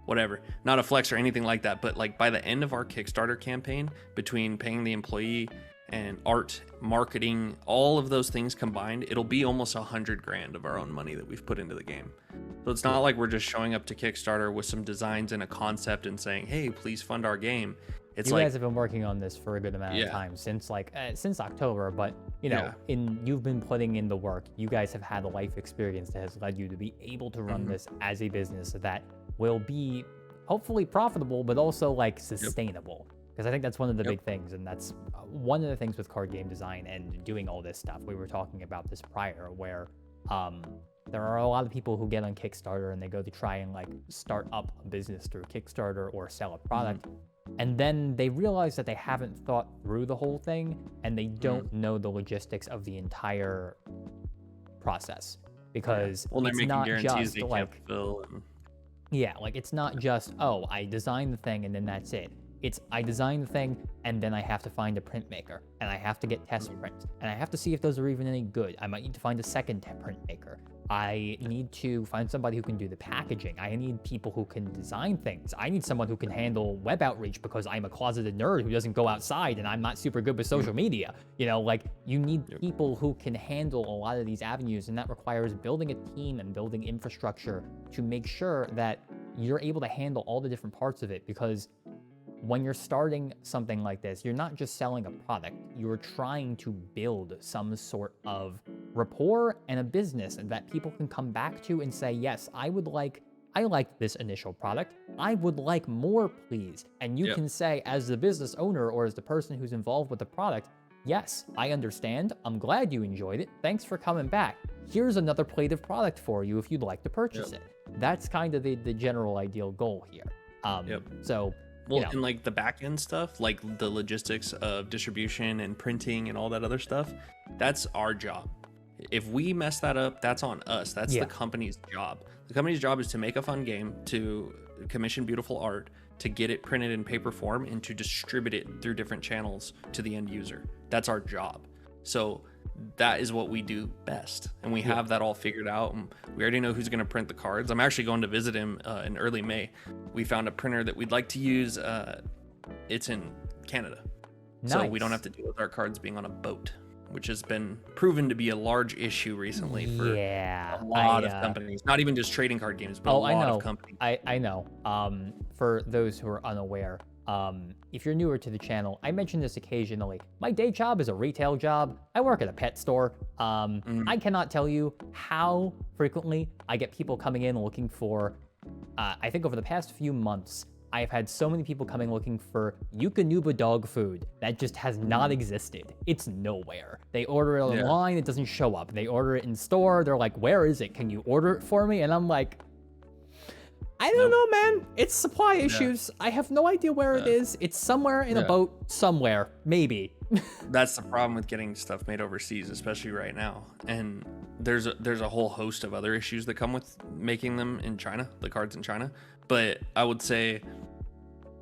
whatever, not a flex or anything like that, but like by the end of our Kickstarter campaign, between paying the employee and art, marketing, all of those things combined, it'll be almost $100,000 of our own money that we've put into the game. So it's not like we're just showing up to Kickstarter with some designs and a concept and saying, hey, please fund our game. It's you like, guys have been working on this for a good amount of time, since October, but you know, you've been putting in the work. You guys have had a life experience that has led you to be able to run this as a business that will be hopefully profitable, but also like sustainable. Because I think that's one of the big things, and that's one of the things with card game design and doing all this stuff. We were talking about this prior, where there are a lot of people who get on Kickstarter and they go to try and like start up a business through Kickstarter or sell a product, and then they realize that they haven't thought through the whole thing, and they don't know the logistics of the entire process. Because they're making not guarantees just they like, can't fulfill. like it's not just, oh, I designed the thing and then that's it. It's, I design the thing and then I have to find a printmaker, and I have to get test prints, and I have to see if those are even any good. I might need to find a second printmaker. I need to find somebody who can do the packaging. I need people who can design things. I need someone who can handle web outreach, because I'm a closeted nerd who doesn't go outside and I'm not super good with social media. You know, like, you need people who can handle a lot of these avenues, and that requires building a team and building infrastructure to make sure that you're able to handle all the different parts of it. Because when you're starting something like this, you're not just selling a product, you're trying to build some sort of rapport and a business that people can come back to and say, yes, I like this initial product. I would like more, please. And you can say, as the business owner or as the person who's involved with the product, yes, I understand. I'm glad you enjoyed it. Thanks for coming back. Here's another plate of product for you if you'd like to purchase it. That's kind of the general ideal goal here. So, well, and like the back end stuff, like the logistics of distribution and printing and all that other stuff, that's our job. If we mess that up, that's on us. That's the company's job. The company's job is to make a fun game, to commission beautiful art, to get it printed in paper form, and to distribute it through different channels to the end user. That's our job. So that is what we do best, and we have that all figured out, and we already know who's going to print the cards. I'm actually going to visit him in early May. We found a printer that we'd like to use. It's in Canada. So we don't have to deal with our cards being on a boat, which has been proven to be a large issue recently for a lot of companies. Not even just trading card games, but a lot of companies. I know. For those who are unaware, if you're newer to the channel, I mention this occasionally. My day job is a retail job. I work at a pet store. I cannot tell you how frequently I get people coming in looking for, I think over the past few months, I've had so many people coming looking for Yukonuba dog food that just has not existed. It's nowhere. They order it online, it doesn't show up. They order it in store, they're like, where is it? Can you order it for me? And I'm like, I don't know, man. It's supply issues. I have no idea where it is. It's somewhere in a boat somewhere, maybe. That's the problem with getting stuff made overseas, especially right now. And there's a whole host of other issues that come with making them in China, the cards in China. But I would say,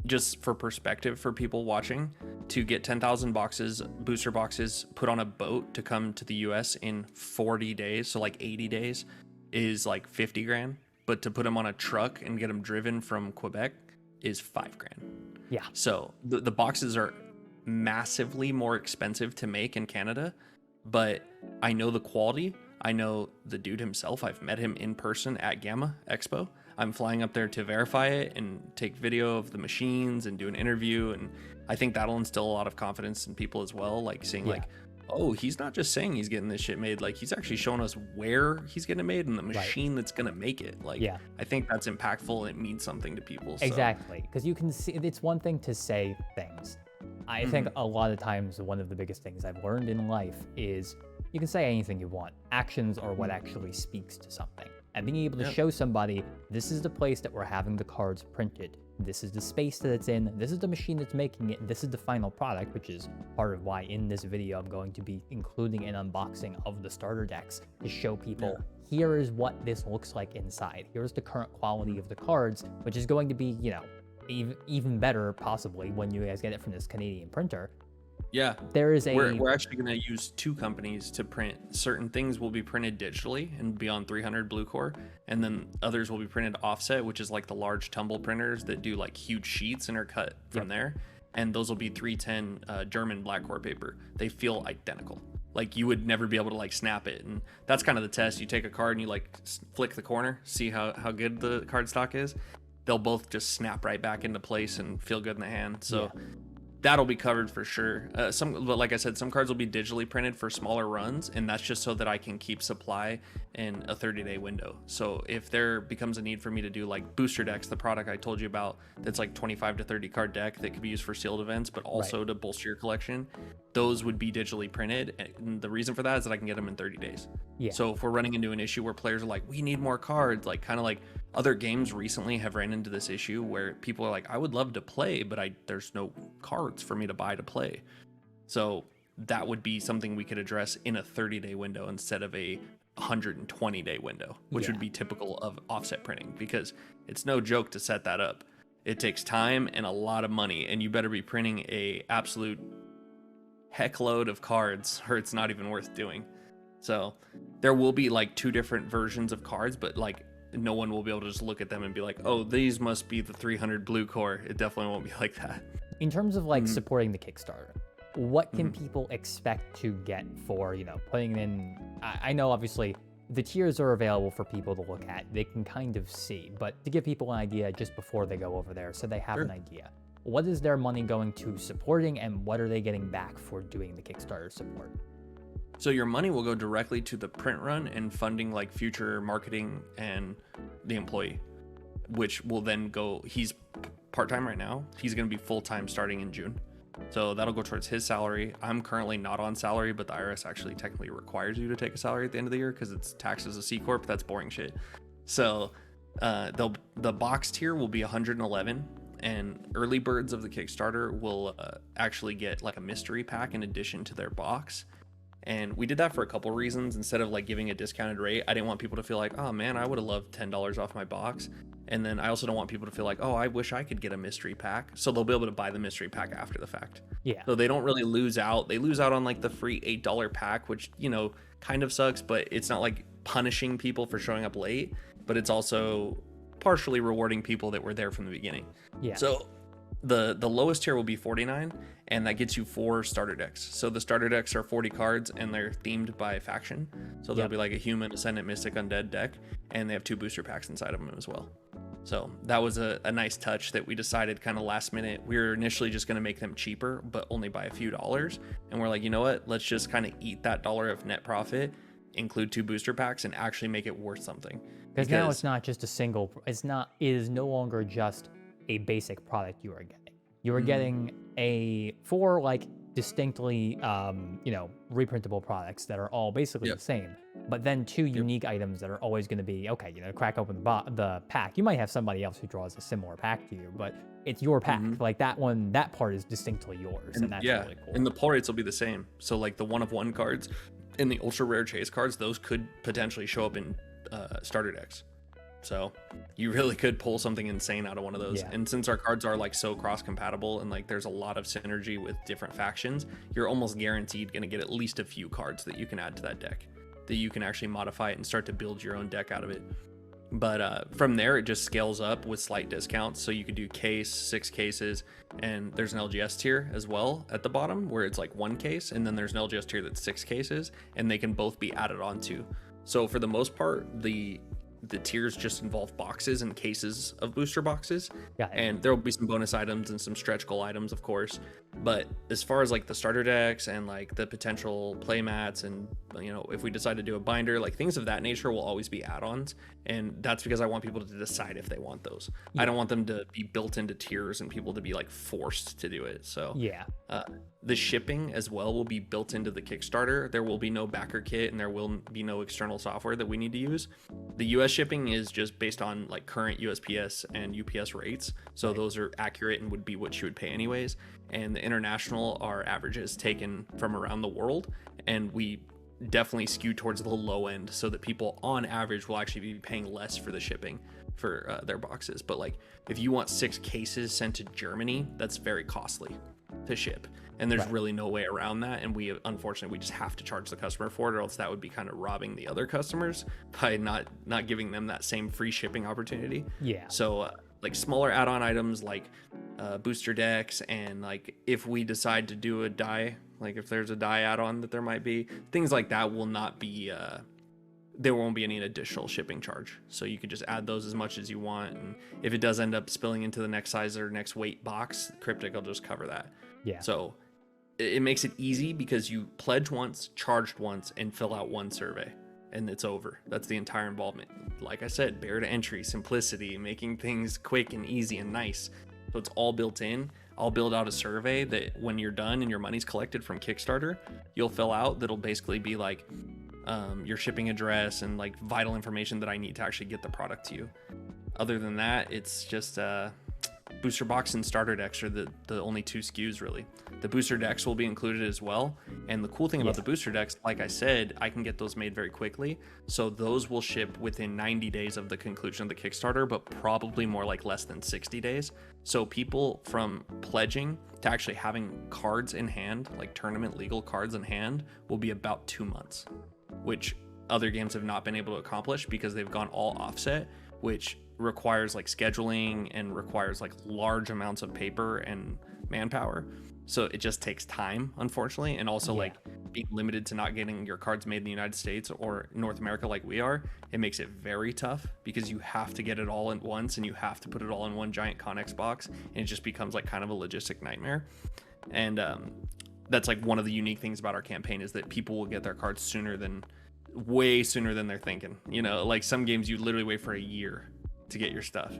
just for perspective for people watching, to get 10,000 boxes, booster boxes, put on a boat to come to the US in 40 days, so like 80 days, is like 50 grand. But to put them on a truck and get them driven from Quebec is 5 grand. Yeah. So the boxes are massively more expensive to make in Canada, but I know the quality. I know the dude himself. I've met him in person at Gamma Expo. I'm flying up there to verify it and take video of the machines and do an interview. And I think that'll instill a lot of confidence in people as well. Like seeing like, oh, he's not just saying he's getting this shit made. Like, he's actually showing us where he's getting it made and the machine that's going to make it. Like, I think that's impactful and it means something to people. So. Exactly. Because you can see, it's one thing to say things. I think a lot of times one of the biggest things I've learned in life is you can say anything you want. Actions are what actually speaks to something. And being able to show somebody, this is the place that we're having the cards printed. this is the space that it's in, this is the machine that's making it, this is the final product, which is part of why in this video I'm going to be including an unboxing of the starter decks to show people, here is what this looks like inside. Here's the current quality of the cards, which is going to be, you know, even better possibly when you guys get it from this Canadian printer. Yeah, there is we're actually going to use 2 companies to print. Certain things will be printed digitally and be on 300 blue core, and then others will be printed offset, which is like the large tumble printers that do like huge sheets and are cut from there. And those will be 310 German black core paper. They feel identical. Like you would never be able to like snap it, and that's kind of the test. You take a card and you like flick the corner, see how good the card stock is. They'll both just snap right back into place and feel good in the hand. So. Yeah. That'll be covered for sure. But like I said, some cards will be digitally printed for smaller runs, and that's just so that I can keep supply in a 30-day window. So if there becomes a need for me to do like booster decks, the product I told you about, that's like 25 to 30 card deck that could be used for sealed events, but also to bolster your collection, those would be digitally printed. And the reason for that is that I can get them in 30 days. Yeah. So if we're running into an issue where players are like, we need more cards, like kind of like other games recently have ran into this issue where people are like, I would love to play, but there's no cards for me to buy to play. So that would be something we could address in a 30-day window instead of a 120-day window, which would be typical of offset printing, because it's no joke to set that up. It takes time and a lot of money, and you better be printing a absolute heckload of cards or it's not even worth doing. So there will be like 2 different versions of cards, but like no one will be able to just look at them and be like, oh, these must be the 300 blue core. It definitely won't be like that. In terms of like supporting the Kickstarter, what can people expect to get for, you know, putting in, I know obviously the tiers are available for people to look at. They can kind of see, but to give people an idea just before they go over there so they have an idea. What is their money going to supporting, and what are they getting back for doing the Kickstarter support? So your money will go directly to the print run and funding like future marketing and the employee, which will then go, he's part-time right now. He's going to be full-time starting in June. So that'll go towards his salary. I'm currently not on salary, but the IRS actually technically requires you to take a salary at the end of the year because it's taxed as a C Corp. That's boring shit. So the box tier will be 111, and early birds of the Kickstarter will actually get like a mystery pack in addition to their box. And we did that for a couple reasons. Instead of like giving a discounted rate, I didn't want people to feel like, oh man, I would have loved $10 off my box. And then I also don't want people to feel like, oh, I wish I could get a mystery pack. So they'll be able to buy the mystery pack after the fact. Yeah. So they don't really lose out. They lose out on like the free $8 pack, which, you know, kind of sucks, but it's not like punishing people for showing up late, but it's also partially rewarding people that were there from the beginning. Yeah. So the lowest tier will be 49, and that gets you 4 starter decks. So the starter decks are 40 cards, and they're themed by faction. So there'll be like a human, ascendant, mystic, undead deck, and they have 2 booster packs inside of them as well. So that was a nice touch that we decided kind of last minute. We were initially just going to make them cheaper, but only by a few dollars. And we're like, you know what? Let's just kind of eat that dollar of net profit, include 2 booster packs, and actually make it worth something. Because now it's not just a single, it is no longer just a basic product you are getting. You are getting 4 like distinctly, you know, reprintable products that are all basically the same, but then 2 unique items that are always going to be, okay, you know, crack open the pack. You might have somebody else who draws a similar pack to you, but it's your pack. Like that part is distinctly yours, and that's really cool. And the pull rates will be the same. So like the 1-of-1 cards and the ultra rare chase cards, those could potentially show up in starter decks. So you really could pull something insane out of one of those. And since our cards are like so cross compatible and like there's a lot of synergy with different factions, you're almost guaranteed going to get at least a few cards that you can add to that deck, that you can actually modify it and start to build your own deck out of it. But from there, it just scales up with slight discounts. So you could do case, 6 cases, and there's an LGS tier as well at the bottom where it's like 1 case, and then there's an LGS tier that's 6 cases, and they can both be added on to. So for the most part, the tiers just involve boxes and cases of booster boxes, and there will be some bonus items and some stretch goal items, of course. But as far as like the starter decks and like the potential play mats, and you know, if we decide to do a binder, like things of that nature will always be add-ons, and that's because I want people to decide if they want those. I don't want them to be built into tiers and people to be like forced to do it. So The shipping as well will be built into the Kickstarter. There will be no backer kit and there will be no external software that we need to use. The US shipping is just based on like current USPS and UPS rates. So those are accurate and would be what you would pay anyways. And the international are averages taken from around the world. And we definitely skew towards the low end so that people on average will actually be paying less for the shipping for their boxes. But like if you want 6 cases sent to Germany, that's very costly to ship. And there's really no way around that. And we, unfortunately, we just have to charge the customer for it, or else that would be kind of robbing the other customers by not giving them that same free shipping opportunity. Yeah. So like smaller add-on items like booster decks, and like if we decide to do a die, like if there's a die add-on that there might be, things like that will not be, there won't be any additional shipping charge. So you could just add those as much as you want. And if it does end up spilling into the next size or next weight box, Kryptik will just cover that. Yeah. So it makes it easy because you pledge once, charged once, and fill out one survey, and it's over. That's the entire involvement. Like I said, barrier to entry, simplicity, making things quick and easy and nice. So it's all built in. I'll build out a survey that when you're done and your money's collected from Kickstarter, you'll fill out. That'll basically be like your shipping address and like vital information that I need to actually get the product to you. Other than that, it's just booster box and starter decks are the only 2 SKUs really. The booster decks will be included as well. And the cool thing about the booster decks, like I said, I can get those made very quickly. So those will ship within 90 days of the conclusion of the Kickstarter, but probably more like less than 60 days. So people from pledging to actually having cards in hand, like tournament legal cards in hand, will be about 2 months, which other games have not been able to accomplish because they've gone all offset, which requires like scheduling and requires like large amounts of paper and manpower. So it just takes time, unfortunately. And also like being limited to not getting your cards made in the United States or North America like we are, it makes it very tough because you have to get it all at once and you have to put it all in one giant Connex box, and it just becomes like kind of a logistic nightmare. And that's like one of the unique things about our campaign is that people will get their cards way sooner than they're thinking. You know, like some games you literally wait for a year to get your stuff.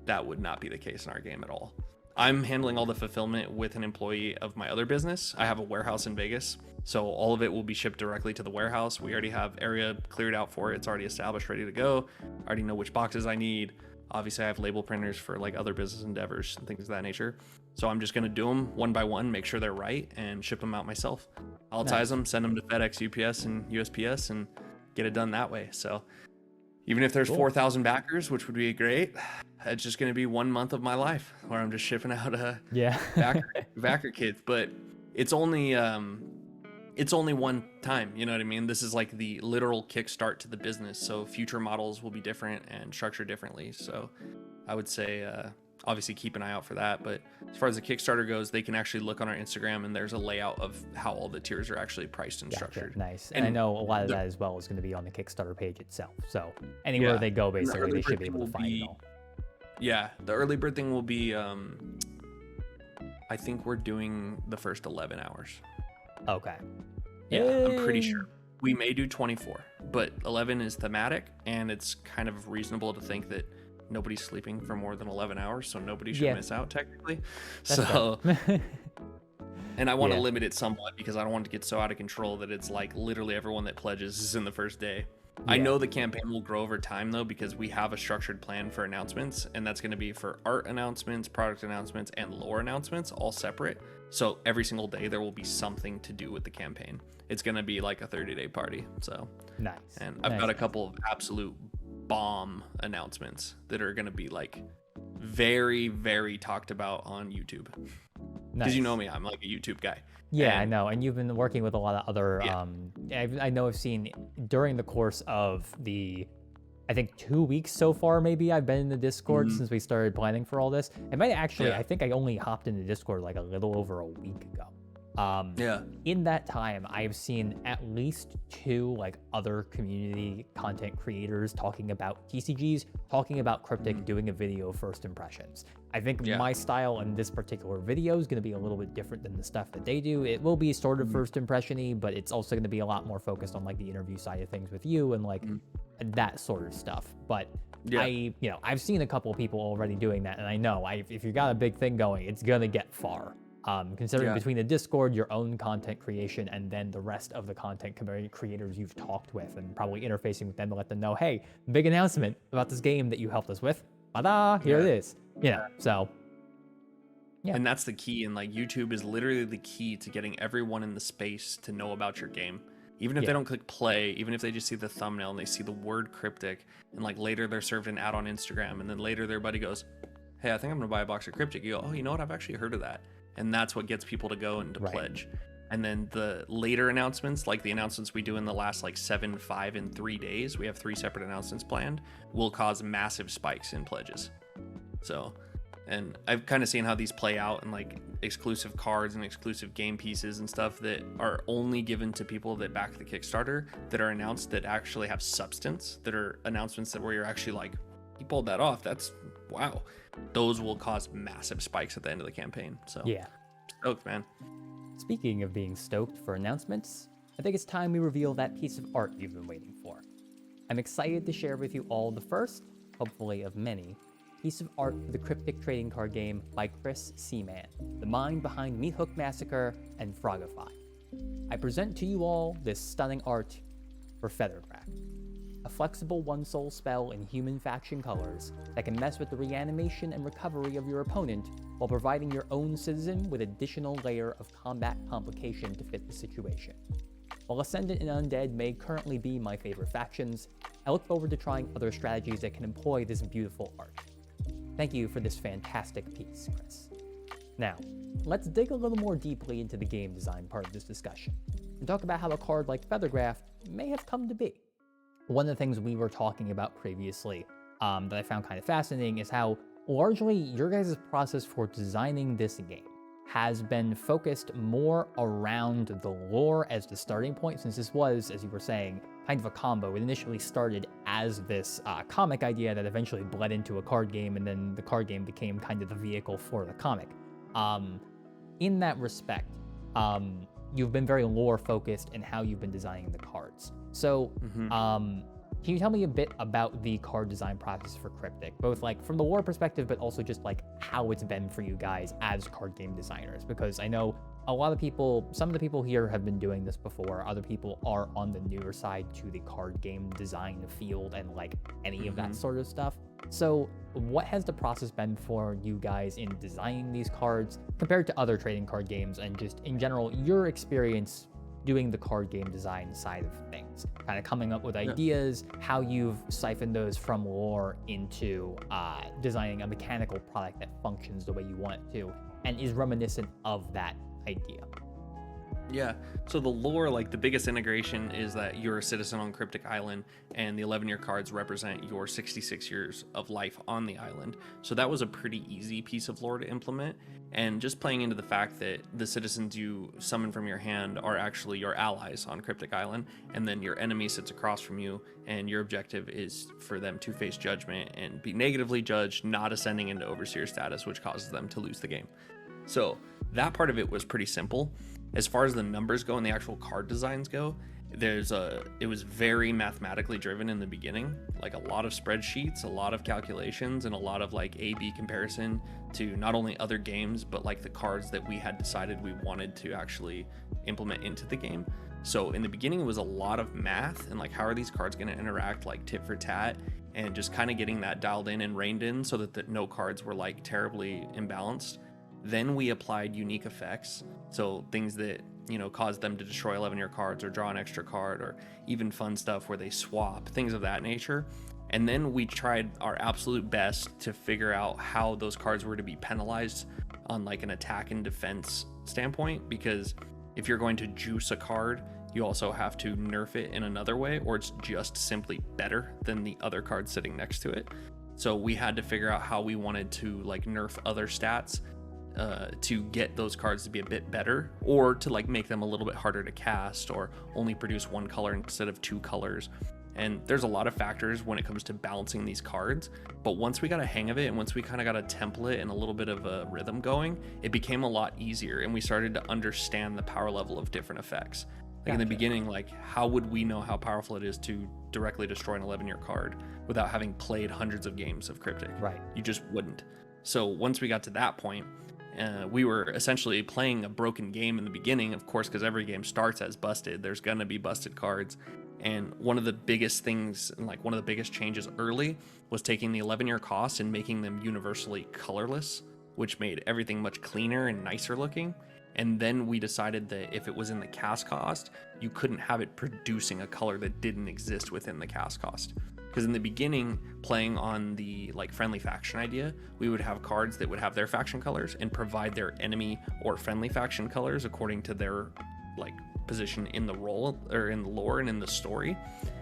That would not be the case in our game at all. I'm handling all the fulfillment with an employee of my other business. I have a warehouse in Vegas, so all of it will be shipped directly to the warehouse. We already have area cleared out for it. It's already established, ready to go. I already know which boxes I need. Obviously I have label printers for like other business endeavors and things of that nature. So I'm just going to do them one by one, make sure they're right, and ship them out myself. Palletize them, send them to FedEx, UPS, and USPS, and get it done that way. So even if there's 4,000 backers, which would be great, it's just going to be 1 month of my life where I'm just shipping out backer kits. But it's only one time, you know what I mean? This is like the literal kickstart to the business. So future models will be different and structured differently. So I would say obviously keep an eye out for that. But as far as the Kickstarter goes, they can actually look on our Instagram and there's a layout of how all the tiers are actually priced and structured. Nice. And I know a lot of that as well is going to be on the Kickstarter page itself. So anywhere they go, basically, they should be able to find it all. Yeah, the early bird thing will be, I think we're doing the first 11 hours. Okay. Yeah, I'm pretty sure. We may do 24, but 11 is thematic, and it's kind of reasonable to think that nobody's sleeping for more than 11 hours, so nobody should miss out technically. That's so and I want to limit it somewhat because I don't want it to get so out of control that it's like literally everyone that pledges is in the first day. I know the campaign will grow over time though, because we have a structured plan for announcements, and that's going to be for art announcements, product announcements, and lore announcements, all separate. So every single day there will be something to do with the campaign. It's going to be like a 30-day party. So nice. And I've got a couple of absolute bomb announcements that are going to be like very, very talked about on YouTube. Because you know me, I'm like a YouTube guy. Yeah, I know. And you've been working with a lot of other, I know I've seen during the course of the, I think 2 weeks so far, maybe I've been in the Discord since we started planning for all this. It might actually, I think I only hopped into Discord like a little over a week ago. In that time, I've seen at least 2 like other community content creators talking about TCGs, talking about Kryptik, doing a video of first impressions. I think my style in this particular video is going to be a little bit different than the stuff that they do. It will be sort of first impression-y, but it's also going to be a lot more focused on like the interview side of things with you and like that sort of stuff. But I've seen a couple of people already doing that, and I know if you got a big thing going, it's gonna get far. Considering between the Discord, your own content creation, and then the rest of the content creators you've talked with, and probably interfacing with them to let them know, hey, big announcement about this game that you helped us with. Ta-da, here it is. So. Yeah. And that's the key. And like YouTube is literally the key to getting everyone in the space to know about your game. Even if they don't click play, even if they just see the thumbnail and they see the word Kryptik, and like later they're served an ad on Instagram, and then later their buddy goes, hey, I think I'm gonna buy a box of Kryptik. You go, oh, you know what? I've actually heard of that. And that's what gets people to go and to pledge. And then the later announcements, like the announcements we do in the last like 7, 5, and 3 days, we have 3 separate announcements planned, will cause massive spikes in pledges. So, and I've kind of seen how these play out in like exclusive cards and exclusive game pieces and stuff that are only given to people that back the Kickstarter, that are announced, that actually have substance, that are announcements that where you're actually like, you pulled that off. That's wow. Those will cause massive spikes at the end of the campaign. So yeah, stoked, man. Speaking of being stoked for announcements, I think it's time we reveal that piece of art you've been waiting for. I'm excited to share with you all the first, hopefully of many, piece of art for the Kryptik Trading Card Game by Chris Seaman, the mind behind Meat Hook Massacre and Frogify. I present to you all this stunning art for Feathercrack, a flexible one-soul spell in human faction colors that can mess with the reanimation and recovery of your opponent while providing your own citizen with additional layer of combat complication to fit the situation. While Ascendant and Undead may currently be my favorite factions, I look forward to trying other strategies that can employ this beautiful art. Thank you for this fantastic piece, Chris. Now, let's dig a little more deeply into the game design part of this discussion and talk about how a card like Feathergraph may have come to be. One of the things we were talking about previously that I found kind of fascinating is how largely your guys' process for designing this game has been focused more around the lore as the starting point, since this was, as you were saying, kind of a combo. It initially started as this comic idea that eventually bled into a card game, and then the card game became kind of the vehicle for the comic. In that respect, you've been very lore focused in how you've been designing the cards. So, can you tell me a bit about the card design process for Kryptik, both like from the lore perspective, but also just like how it's been for you guys as card game designers? Because I know a lot of people, some of the people here have been doing this before. Other people are on the newer side to the card game design field and like any of that sort of stuff. So what has the process been for you guys in designing these cards compared to other trading card games, and just in general, your experience doing the card game design side of things, kind of coming up with ideas, how you've siphoned those from lore into designing a mechanical product that functions the way you want it to and is reminiscent of that idea. Yeah, so the lore, like the biggest integration is that you're a citizen on Kryptik Island, and the 11-year cards represent your 66 years of life on the island. So that was a pretty easy piece of lore to implement, and just playing into the fact that the citizens you summon from your hand are actually your allies on Kryptik Island, and then your enemy sits across from you, and your objective is for them to face judgment and be negatively judged, not ascending into overseer status, which causes them to lose the game. So that part of it was pretty simple. As far as the numbers go and the actual card designs go, it was very mathematically driven in the beginning, like a lot of spreadsheets, a lot of calculations, and a lot of like A/B comparison to not only other games, but like the cards that we had decided we wanted to actually implement into the game. So in the beginning, it was a lot of math and like, how are these cards going to interact like tit for tat, and just kind of getting that dialed in and reined in so that no cards were like terribly imbalanced. Then we applied unique effects, so things that, you know, cause them to destroy 11-year cards or draw an extra card, or even fun stuff where they swap, things of that nature. And then we tried our absolute best to figure out how those cards were to be penalized on like an attack and defense standpoint, because if you're going to juice a card, you also have to nerf it in another way, or it's just simply better than the other card sitting next to it. So we had to figure out how we wanted to like nerf other stats to get those cards to be a bit better, or to like make them a little bit harder to cast, or only produce one color instead of 2 colors. And there's a lot of factors when it comes to balancing these cards, but once we got a hang of it, and once we kind of got a template and a little bit of a rhythm going, it became a lot easier, and we started to understand the power level of different effects. Like in the beginning, like how would we know how powerful it is to directly destroy an 11-year card without having played hundreds of games of Kryptik? Right. You just wouldn't. So once we got to that point, we were essentially playing a broken game in the beginning, of course, because every game starts as busted. There's gonna be busted cards. And one of the biggest things, and like one of the biggest changes early, was taking the 11-year cost and making them universally colorless, which made everything much cleaner and nicer looking. And then we decided that if it was in the cast cost, you couldn't have it producing a color that didn't exist within the cast cost. Because in the beginning, playing on the like friendly faction idea, we would have cards that would have their faction colors and provide their enemy or friendly faction colors according to their like position in the role or in the lore and in the story.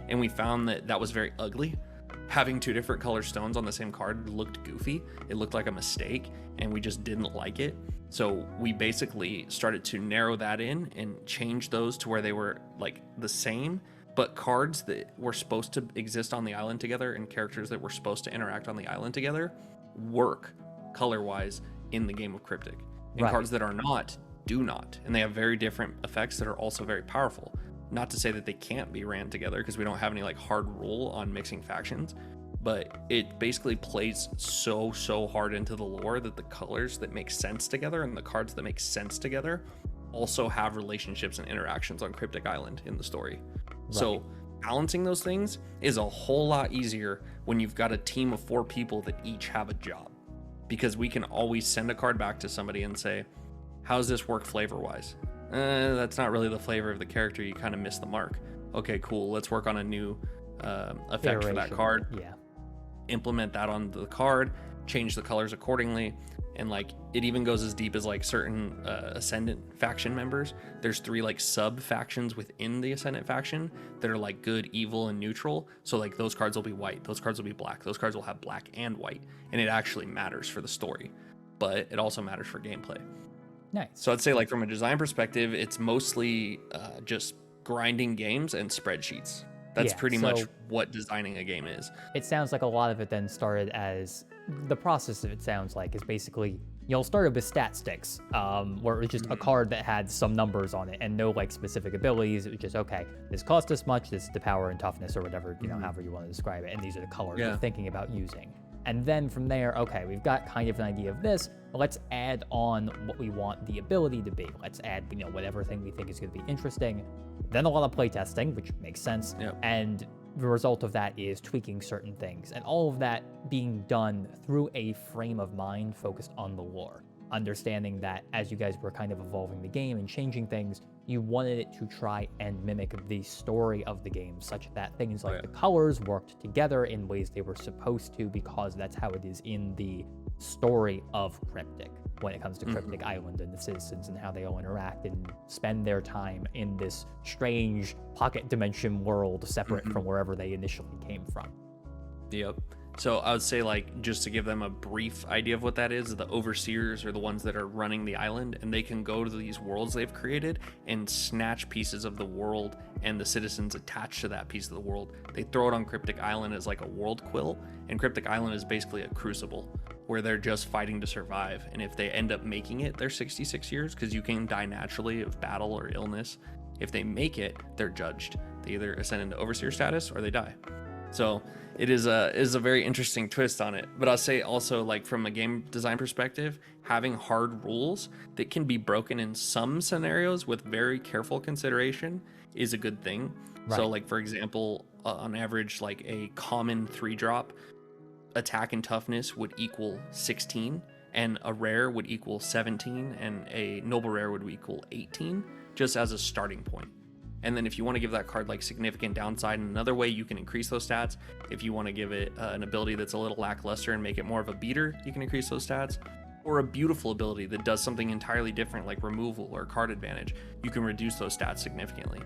And we found that that was very ugly. Having two different color stones on the same card looked goofy. It looked like a mistake, and we just didn't like it. So we basically started to narrow that in and change those to where they were like the same, but cards that were supposed to exist on the island together and characters that were supposed to interact on the island together work color-wise in the game of Kryptik. And cards that are not, do not. And they have very different effects that are also very powerful. Not to say that they can't be ran together, because we don't have any like hard rule on mixing factions, but it basically plays so hard into the lore that the colors that make sense together and the cards that make sense together also have relationships and interactions on Kryptik Island in the story. So balancing those things is a whole lot easier when you've got a team of 4 people that each have a job, because we can always send a card back to somebody and say, how's this work flavor wise? That's not really the flavor of the character. You kind of missed the mark. Okay, cool. Let's work on a new effect for that card. Yeah. Implement that on the card, change the colors accordingly. And like it even goes as deep as like certain Ascendant faction members. There's 3 like sub factions within the Ascendant faction that are like good, evil, and neutral. So like those cards will be white, those cards will be black, those cards will have black and white, and it actually matters for the story, but it also matters for gameplay. Nice. So I'd say like from a design perspective, it's mostly just grinding games and spreadsheets. That's pretty much what designing a game is. It sounds like a lot of it then started as, the process of it sounds like is basically, you'll started with stat sticks, where it was just a card that had some numbers on it and no like specific abilities. It was just, okay, this cost this much, this is the power and toughness or whatever, you know, however you want to describe it. And these are the colors we're thinking about using. And then from there, okay, we've got kind of an idea of this. Let's add on what we want the ability to be. Let's add, you know, whatever thing we think is going to be interesting. Then a lot of playtesting, which makes sense. And the result of that is tweaking certain things. And all of that being done through a frame of mind focused on the lore. Understanding that as you guys were kind of evolving the game and changing things, you wanted it to try and mimic the story of the game, such that things like the colors worked together in ways they were supposed to, because that's how it is in the story of Kryptik when it comes to Kryptik Island and the citizens and how they all interact and spend their time in this strange pocket dimension world separate from wherever they initially came from. So I would say, like, just to give them a brief idea of what that is, the overseers are the ones that are running the island, and they can go to these worlds they've created and snatch pieces of the world and the citizens attached to that piece of the world. They throw it on Kryptik Island as like a world quill, and Kryptik Island is basically a crucible where they're just fighting to survive. And if they end up making it, they're 66 years, because you can die naturally of battle or illness. If they make it, they're judged. They either ascend into overseer status or they die. So it is a very interesting twist on it. But I'll say also, like, from a game design perspective, having hard rules that can be broken in some scenarios with very careful consideration is a good thing. So like, for example, on average, like a common 3-drop attack and toughness would equal 16, and a rare would equal 17, and a noble rare would equal 18, just as a starting point. And then if you want to give that card like significant downside in another way, you can increase those stats. If you want to give it an ability that's a little lackluster and make it more of a beater, you can increase those stats. Or a beautiful ability that does something entirely different, like removal or card advantage, you can reduce those stats significantly.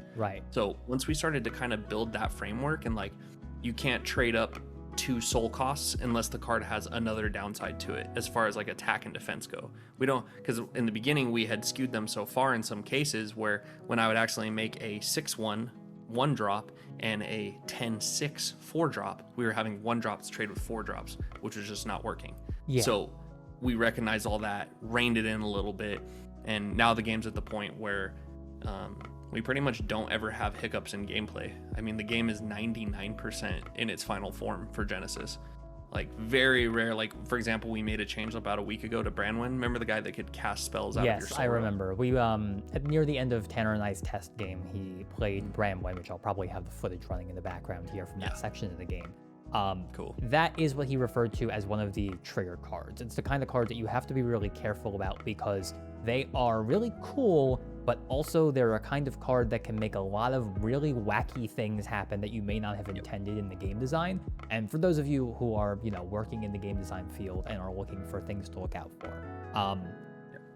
So once we started to kind of build that framework, and like, you can't trade up 2 soul costs unless the card has another downside to it, as far as like attack and defense go. We don't, because in the beginning we had skewed them so far in some cases where when I would actually make a 6/1 1-drop and a 10/6 4-drop, we were having 1-drops trade with 4-drops, which was just not working. So we recognized all that, reined it in a little bit, and now the game's at the point where we pretty much don't ever have hiccups in gameplay. I mean, the game is 99% in its final form for Genesis. Like very rare. Like for example, we made a change about a week ago to Branwen. Remember the guy that could cast spells out of your Yes, soul I row? remember. We near the end of Tanner and I's test game, he played Bramway, which I'll probably have the footage running in the background here from that section of the game. Cool. That is what he referred to as one of the trigger cards. It's the kind of card that you have to be really careful about because they are really cool, but also they're a kind of card that can make a lot of really wacky things happen that you may not have intended in the game design. And for those of you who are, working in the game design field and are looking for things to look out for,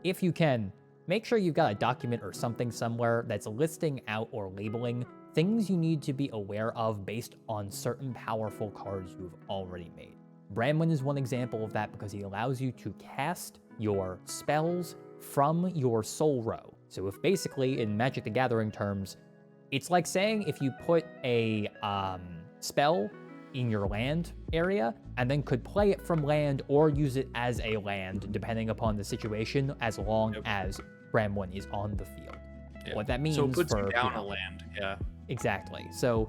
if you can, make sure you've got a document or something somewhere that's listing out or labeling things you need to be aware of based on certain powerful cards you've already made. Bramwin is one example of that because he allows you to cast your spells from your soul row. So if basically, in Magic the Gathering terms, it's like saying if you put a spell in your land area and then could play it from land or use it as a land, depending upon the situation, as long as Bramwin is on the field. What that means so it puts for you down a land. Exactly. So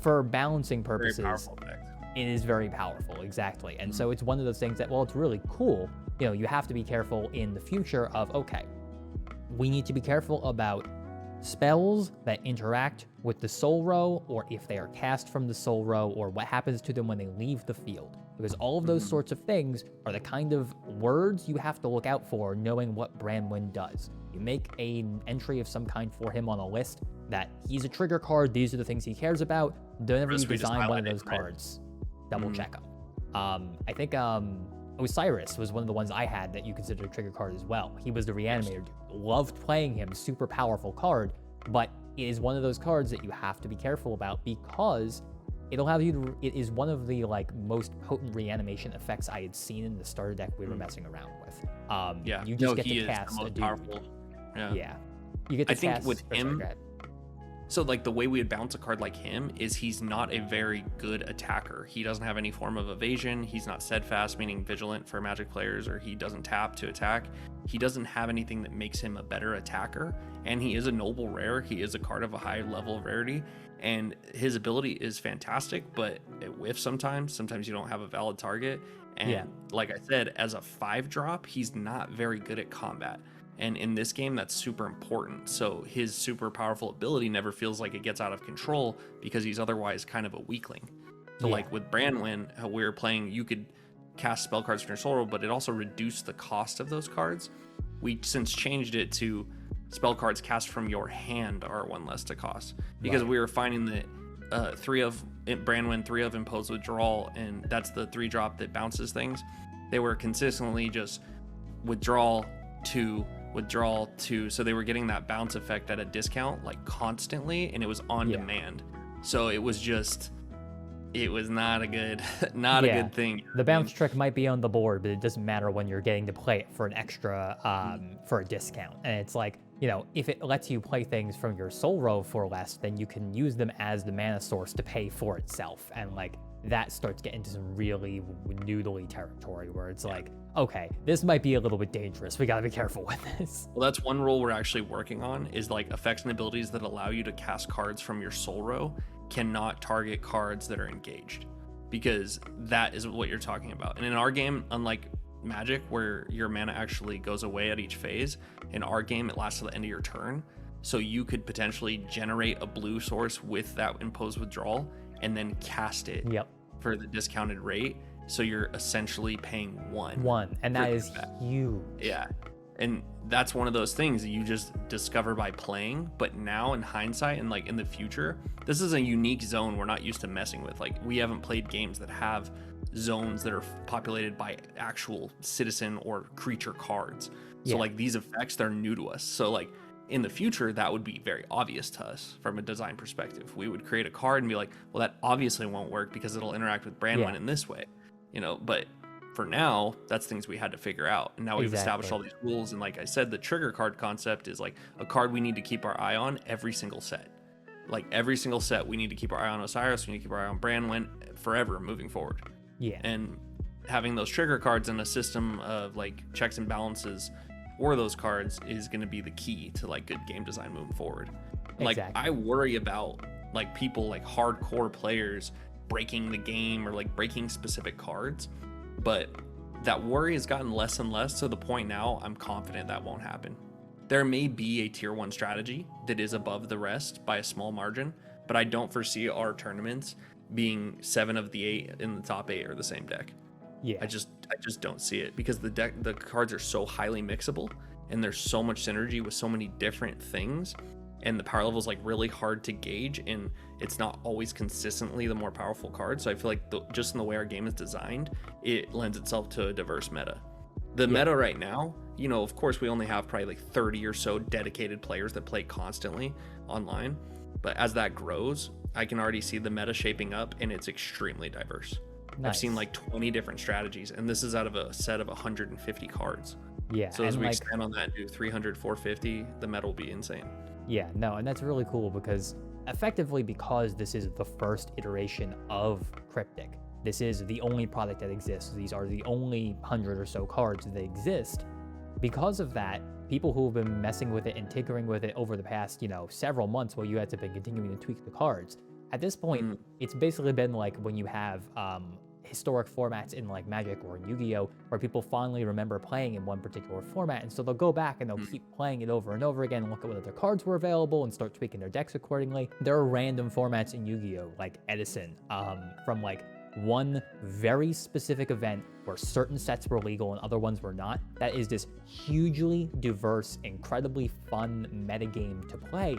for balancing purposes, very powerful effect. It is very powerful. Exactly. And so it's one of those things that, well, it's really cool. You have to be careful in the future of, okay, we need to be careful about spells that interact with the soul row, or if they are cast from the soul row, or what happens to them when they leave the field. Because all of those sorts of things are the kind of words you have to look out for, knowing what Bramwin does. You make an entry of some kind for him on a list that he's a trigger card, these are the things he cares about. Whenever you design one of those cards, double check them. I think Osiris was one of the ones I had that you considered a trigger card as well. He was the reanimator. Loved playing him, super powerful card, but it is one of those cards that you have to be careful about because it allows you to, it is one of the most potent reanimation effects I had seen in the starter deck we were messing around with. You just get to cast a dude. Powerful. Yeah. You get to think cast, with him, so the way we would bounce a card like him is he's not a very good attacker. He doesn't have any form of evasion. He's not steadfast, meaning vigilant for Magic players, or he doesn't tap to attack. He doesn't have anything that makes him a better attacker. And he is a noble rare. He is a card of a high level of rarity. And his ability is fantastic, but it whiffs sometimes. Sometimes you don't have a valid target. And like I said, as a 5-drop, he's not very good at combat. And in this game, that's super important. So his super powerful ability never feels like it gets out of control because he's otherwise kind of a weakling. So like with Branwen, how we were playing, you could cast spell cards from your soul row, but it also reduced the cost of those cards. We since changed it to spell cards cast from your hand are 1 less to cost because we were finding that 3 of Branwen, 3 of Imposed Withdrawal, and that's the 3-drop that bounces things. They were consistently just withdrawal 2, withdrawal 2, so they were getting that bounce effect at a discount constantly, and it was on demand. So it was not a good a good thing. The bounce trick might be on the board, but it doesn't matter when you're getting to play it for an extra for a discount. And it's if it lets you play things from your soul row for less, then you can use them as the mana source to pay for itself. And that starts getting into some really noodly territory where it's okay, this might be a little bit dangerous. We gotta be careful with this. Well, that's one rule we're actually working on is effects and abilities that allow you to cast cards from your soul row cannot target cards that are engaged, because that is what you're talking about. And in our game, unlike Magic where your mana actually goes away at each phase, in our game it lasts to the end of your turn. So you could potentially generate a blue source with that imposed withdrawal and then cast it for the discounted rate. So you're essentially paying one, and that is huge. Yeah. And that's one of those things that you just discover by playing. But now in hindsight and in the future, this is a unique zone we're not used to messing with. We haven't played games that have zones that are populated by actual citizen or creature cards. So these effects, they're new to us. So in the future, that would be very obvious to us from a design perspective. We would create a card and be well, that obviously won't work because it'll interact with Branwen in this way, but for now, that's things we had to figure out. And now we've established all these rules. And like I said, the trigger card concept is a card we need to keep our eye on every single set. Every single set, we need to keep our eye on Osiris, we need to keep our eye on Branwen forever moving forward. Yeah. And having those trigger cards in a system of checks and balances for those cards is going to be the key to good game design moving forward. I worry about people hardcore players breaking the game or like breaking specific cards. But that worry has gotten less and less to the point now I'm confident that won't happen. There may be a tier 1 strategy that is above the rest by a small margin, but I don't foresee our tournaments being 7 of the 8 in the top 8 are the same deck. Yeah. I just don't see it, because the cards are so highly mixable and there's so much synergy with so many different things, and the power level is like really hard to gauge, and it's not always consistently the more powerful card. So I feel like just in the way our game is designed, it lends itself to a diverse meta. The meta right now, you know, of course we only have probably like 30 or so dedicated players that play constantly online, but as that grows, I can already see the meta shaping up, and it's extremely diverse. Nice. I've seen like 20 different strategies, and this is out of a set of 150 cards. Yeah. So as we expand on that and do 300, 450, the meta will be insane. Yeah, no, and that's really cool, because effectively, because this is the first iteration of Kryptik, this is the only product that exists. These are the only 100 or so cards that exist. Because of that, people who have been messing with it and tinkering with it over the past, you know, several months while you had to be continuing to tweak the cards, at this point, it's basically been like when you have historic formats in like Magic or in Yu-Gi-Oh, where people fondly remember playing in one particular format, and so they'll go back and they'll keep playing it over and over again and look at what other cards were available and start tweaking their decks accordingly. There are random formats in Yu-Gi-Oh, like Edison, from like one very specific event where certain sets were legal and other ones were not. That is this hugely diverse, incredibly fun metagame to play,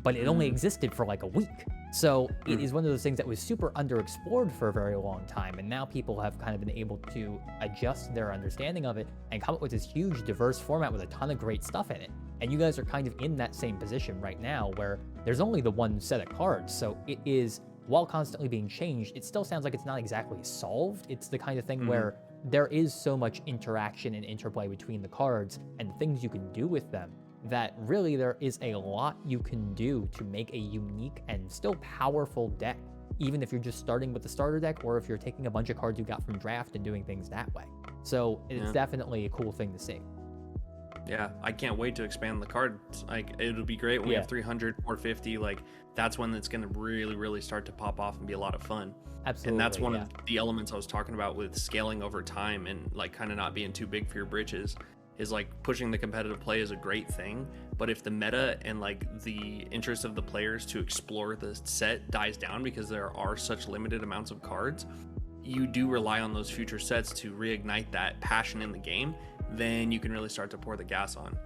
but it only existed for like a week. So it is one of those things that was super underexplored for a very long time, and now people have kind of been able to adjust their understanding of it and come up with this huge diverse format with a ton of great stuff in it. And you guys are kind of in that same position right now, where there's only the one set of cards, so it is, while constantly being changed, it still sounds like it's not exactly solved. It's the kind of thing where there is so much interaction and interplay between the cards and things you can do with them, that really there is a lot you can do to make a unique and still powerful deck, even if you're just starting with the starter deck or if you're taking a bunch of cards you got from draft and doing things that way. So it's definitely a cool thing to see. Yeah, I can't wait to expand the cards. Like, it'll be great when we have 300, 450. Like, that's when it's going to really, really start to pop off and be a lot of fun. Absolutely. And that's one of the elements I was talking about with scaling over time and like kind of not being too big for your britches. Is like pushing the competitive play is a great thing, but if the meta and like the interest of the players to explore the set dies down because there are such limited amounts of cards, you do rely on those future sets to reignite that passion in the game. Then you can really start to pour the gas on.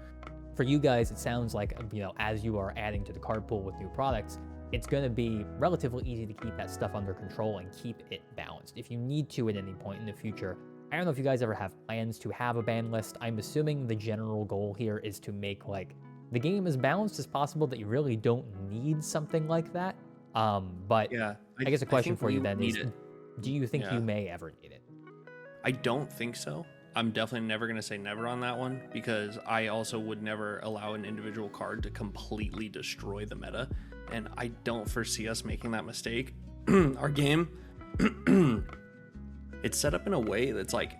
For you guys, it sounds like, you know, as you are adding to the card pool with new products, it's going to be relatively easy to keep that stuff under control and keep it balanced. If you need to at any point in the future, I don't know if you guys ever have plans to have a ban list. I'm assuming the general goal here is to make like the game as balanced as possible, that you really don't need something like that. But yeah, I guess a question for you then is, do you think you may ever need it? I don't think so. I'm definitely never going to say never on that one, because I also would never allow an individual card to completely destroy the meta. And I don't foresee us making that mistake. Our game, it's set up in a way that's like,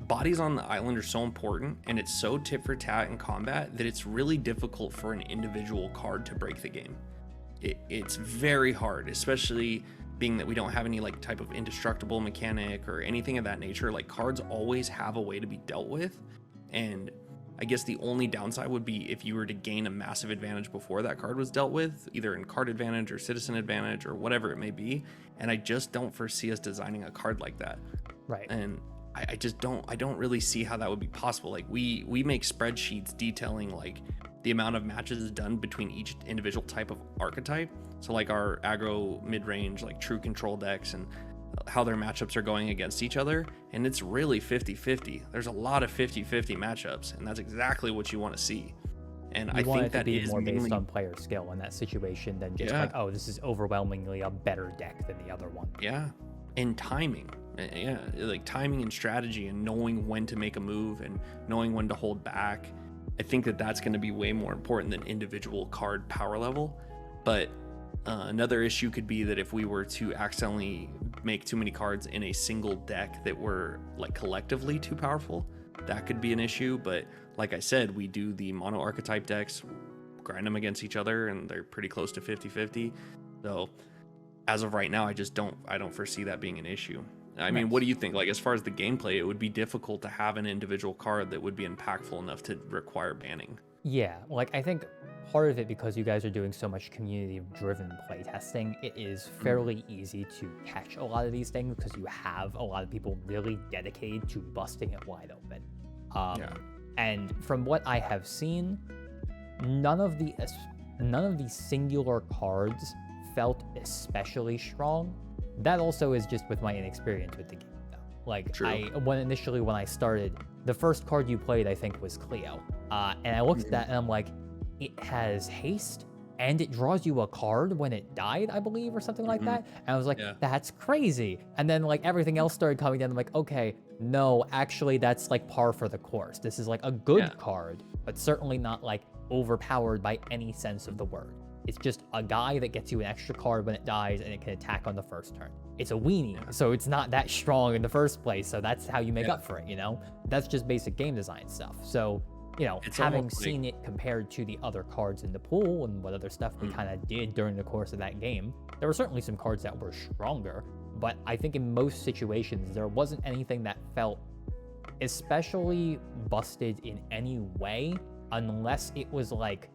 bodies on the island are so important, and it's so tit for tat in combat that it's really difficult for an individual card to break the game. It's very hard, especially being that we don't have any like type of indestructible mechanic or anything of that nature. Like, cards always have a way to be dealt with, and I guess the only downside would be if you were to gain a massive advantage before that card was dealt with, either in card advantage or citizen advantage or whatever it may be. And I just don't foresee us designing a card like that. Right. And I don't really see how that would be possible. Like, we make spreadsheets detailing like the amount of matches done between each individual type of archetype. So like our aggro, mid-range, like true control decks, and how their matchups are going against each other. And it's really 50-50. There's a lot of 50-50 matchups, and that's exactly what you want to see. And I think that is more based on player skill in that situation than just like, oh, this is overwhelmingly a better deck than the other one. Yeah. And timing. Yeah, like timing and strategy, and knowing when to make a move and knowing when to hold back. I think that that's going to be way more important than individual card power level. But another issue could be that if we were to accidentally make too many cards in a single deck that were like collectively too powerful, that could be an issue. But like I said, we do the mono archetype decks, grind them against each other, and they're pretty close to 50-50. So as of right now, I don't foresee that being an issue. I mean, Nice. what do you think? Like, as far as the gameplay, it would be difficult to have an individual card that would be impactful enough to require banning. Yeah, like I think part of it, because you guys are doing so much community-driven playtesting, it is fairly easy to catch a lot of these things because you have a lot of people really dedicated to busting it wide open. Yeah. And from what I have seen, none of the singular cards felt especially strong. That also is just with my inexperience with the game, though. Like, True. when I started, the first card you played, I think, was Cleo. And I looked at that and I'm like, it has haste and it draws you a card when it died, I believe, or something like that. And I was like, Yeah. that's crazy. And then like everything else started coming down. I'm like, okay, no, actually that's like par for the course. This is like a good card, but certainly not like overpowered by any sense of the word. It's just a guy that gets you an extra card when it dies and it can attack on the first turn. It's a weenie, so it's not that strong in the first place. So that's how you make up for it, you know? That's just basic game design stuff. So, you know, It's having almost seen it compared to the other cards in the pool and what other stuff we kind of did during the course of that game, there were certainly some cards that were stronger, but I think in most situations, there wasn't anything that felt especially busted in any way, unless it was like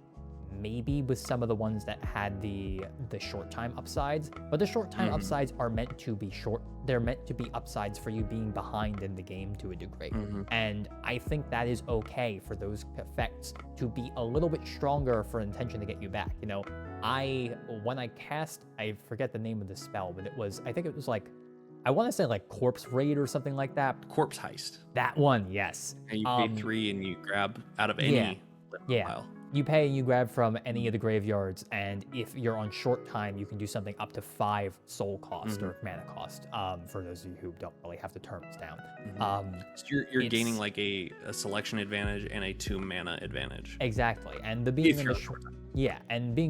maybe with some of the ones that had the short time upsides. But the short time upsides are meant to be short. They're meant to be upsides for you being behind in the game to a degree. And I think that is okay for those effects to be a little bit stronger for intention to get you back. You know, when I cast, I forget the name of the spell, but I think it was like, I want to say like Corpse Raid or something like that. Corpse Heist. That one, yes. And you pay 3 and you grab out of any pile. You pay and you grab from any of the graveyards, and if you're on short time, you can do something up to 5 soul cost or mana cost, for those of you who don't really have the terms down. So you're gaining like a selection advantage and a 2 mana advantage. Exactly, and being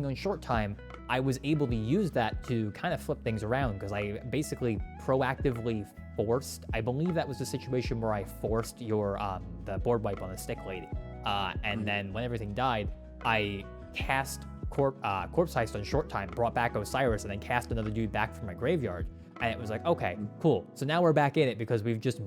on short time, I was able to use that to kind of flip things around, because I basically proactively forced, I believe that was the situation where I forced your the board wipe on the stick lady. And then when everything died, I cast Corpse Heist on short time, brought back Osiris, and then cast another dude back from my graveyard. And it was like, okay, cool. So now we're back in it because we've just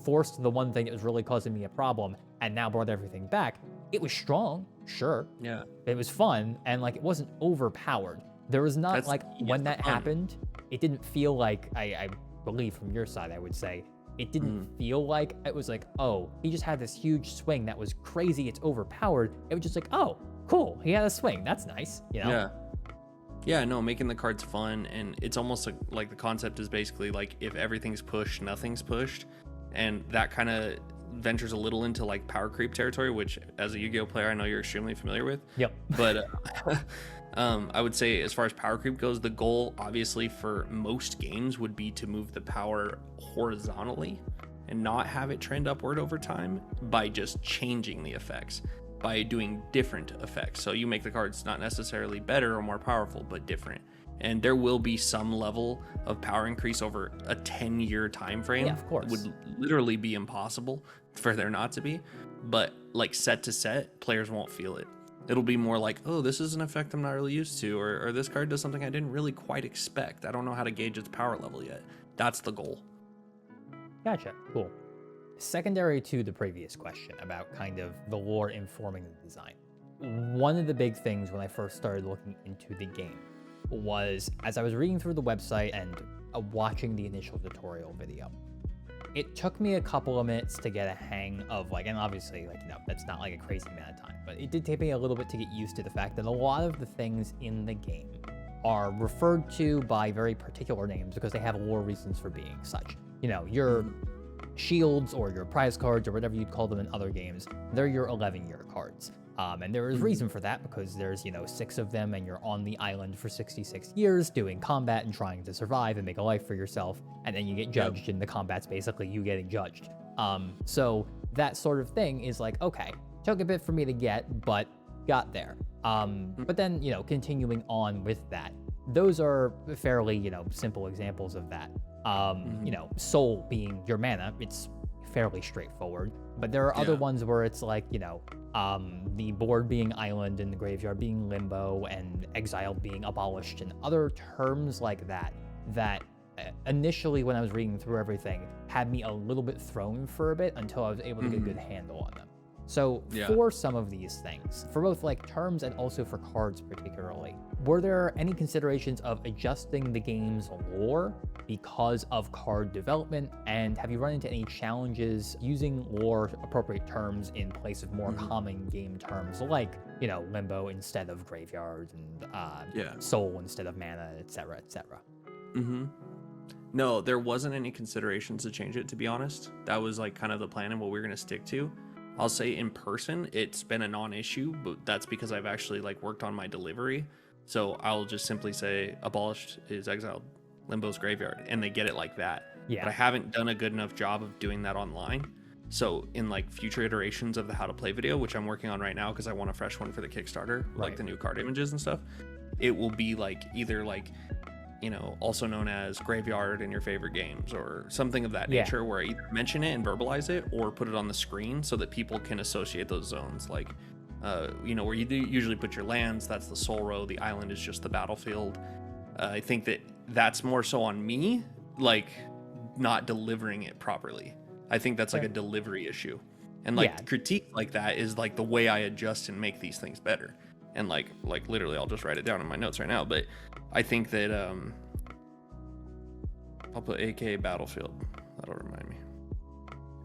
forced the one thing that was really causing me a problem and now brought everything back. It was strong, sure. Yeah. It was fun, and like it wasn't overpowered. There was not when that happened, it didn't feel like, I believe from your side, I would say, it didn't feel like it was like, oh, he just had this huge swing that was crazy, it's overpowered. It was just like, oh, cool, he had a swing, that's nice, you know? Yeah, no, making the cards fun, and it's almost like the concept is basically like, if everything's pushed, nothing's pushed, and that kind of ventures a little into like power creep territory, which as a Yu-Gi-Oh player, I know you're extremely familiar with. Yep. But I would say as far as power creep goes, the goal obviously for most games would be to move the power horizontally and not have it trend upward over time by just changing the effects, by doing different effects. So you make the cards not necessarily better or more powerful, but different. And there will be some level of power increase over a 10-year time frame. Yeah, of course. It would literally be impossible for there not to be. But like set to set, players won't feel it. It'll be more like, oh, this is an effect I'm not really used to, or this card does something I didn't really quite expect. I don't know how to gauge its power level yet. That's the goal. Gotcha, cool. Secondary to the previous question about kind of the lore informing the design, one of the big things when I first started looking into the game was, as I was reading through the website and watching the initial tutorial video, it took me a couple of minutes to get a hang of, like, and obviously, like, you know, that's not like a crazy amount of time, but it did take me a little bit to get used to the fact that a lot of the things in the game are referred to by very particular names because they have lore reasons for being such. You know, your shields or your prize cards or whatever you'd call them in other games, they're your 11-year cards. And there is reason for that because there's, you know, 6 of them and you're on the island for 66 years doing combat and trying to survive and make a life for yourself. And then you get judged and the combat's basically you getting judged. So that sort of thing is like, okay, took a bit for me to get, but got there. But then, you know, continuing on with that, those are fairly, you know, simple examples of that. You know, soul being your mana, it's fairly straightforward. But there are other ones where it's like, you know, the board being island and the graveyard being limbo and exiled being abolished and other terms like that, that initially when I was reading through everything had me a little bit thrown for a bit until I was able to get a good handle on them. So for some of these things, for both like terms and also for cards particularly, were there any considerations of adjusting the game's lore because of card development? And have you run into any challenges using lore appropriate terms in place of more common game terms like, you know, limbo instead of graveyard and soul instead of mana, etc., etc.? No, there wasn't any considerations to change it, to be honest. That was like kind of the plan and what we were going to stick to. I'll say in person, it's been a non-issue, but that's because I've actually like worked on my delivery. So I'll just simply say abolished is exiled, limbo's graveyard, and they get it like that. Yeah. But I haven't done a good enough job of doing that online. So in like future iterations of the how to play video, which I'm working on right now because I want a fresh one for the Kickstarter, like the new card images and stuff, it will be like either like, you know, also known as graveyard in your favorite games or something of that nature, where I either mention it and verbalize it or put it on the screen so that people can associate those zones. Like, you know, where you do usually put your lands, that's the soul row, the island is just the battlefield. I think that that's more so on me, like not delivering it properly. I think that's like a delivery issue. And like critique like that is like the way I adjust and make these things better. And like literally I'll just write it down in my notes right now, but I think that I'll put AK Battlefield. That'll remind me.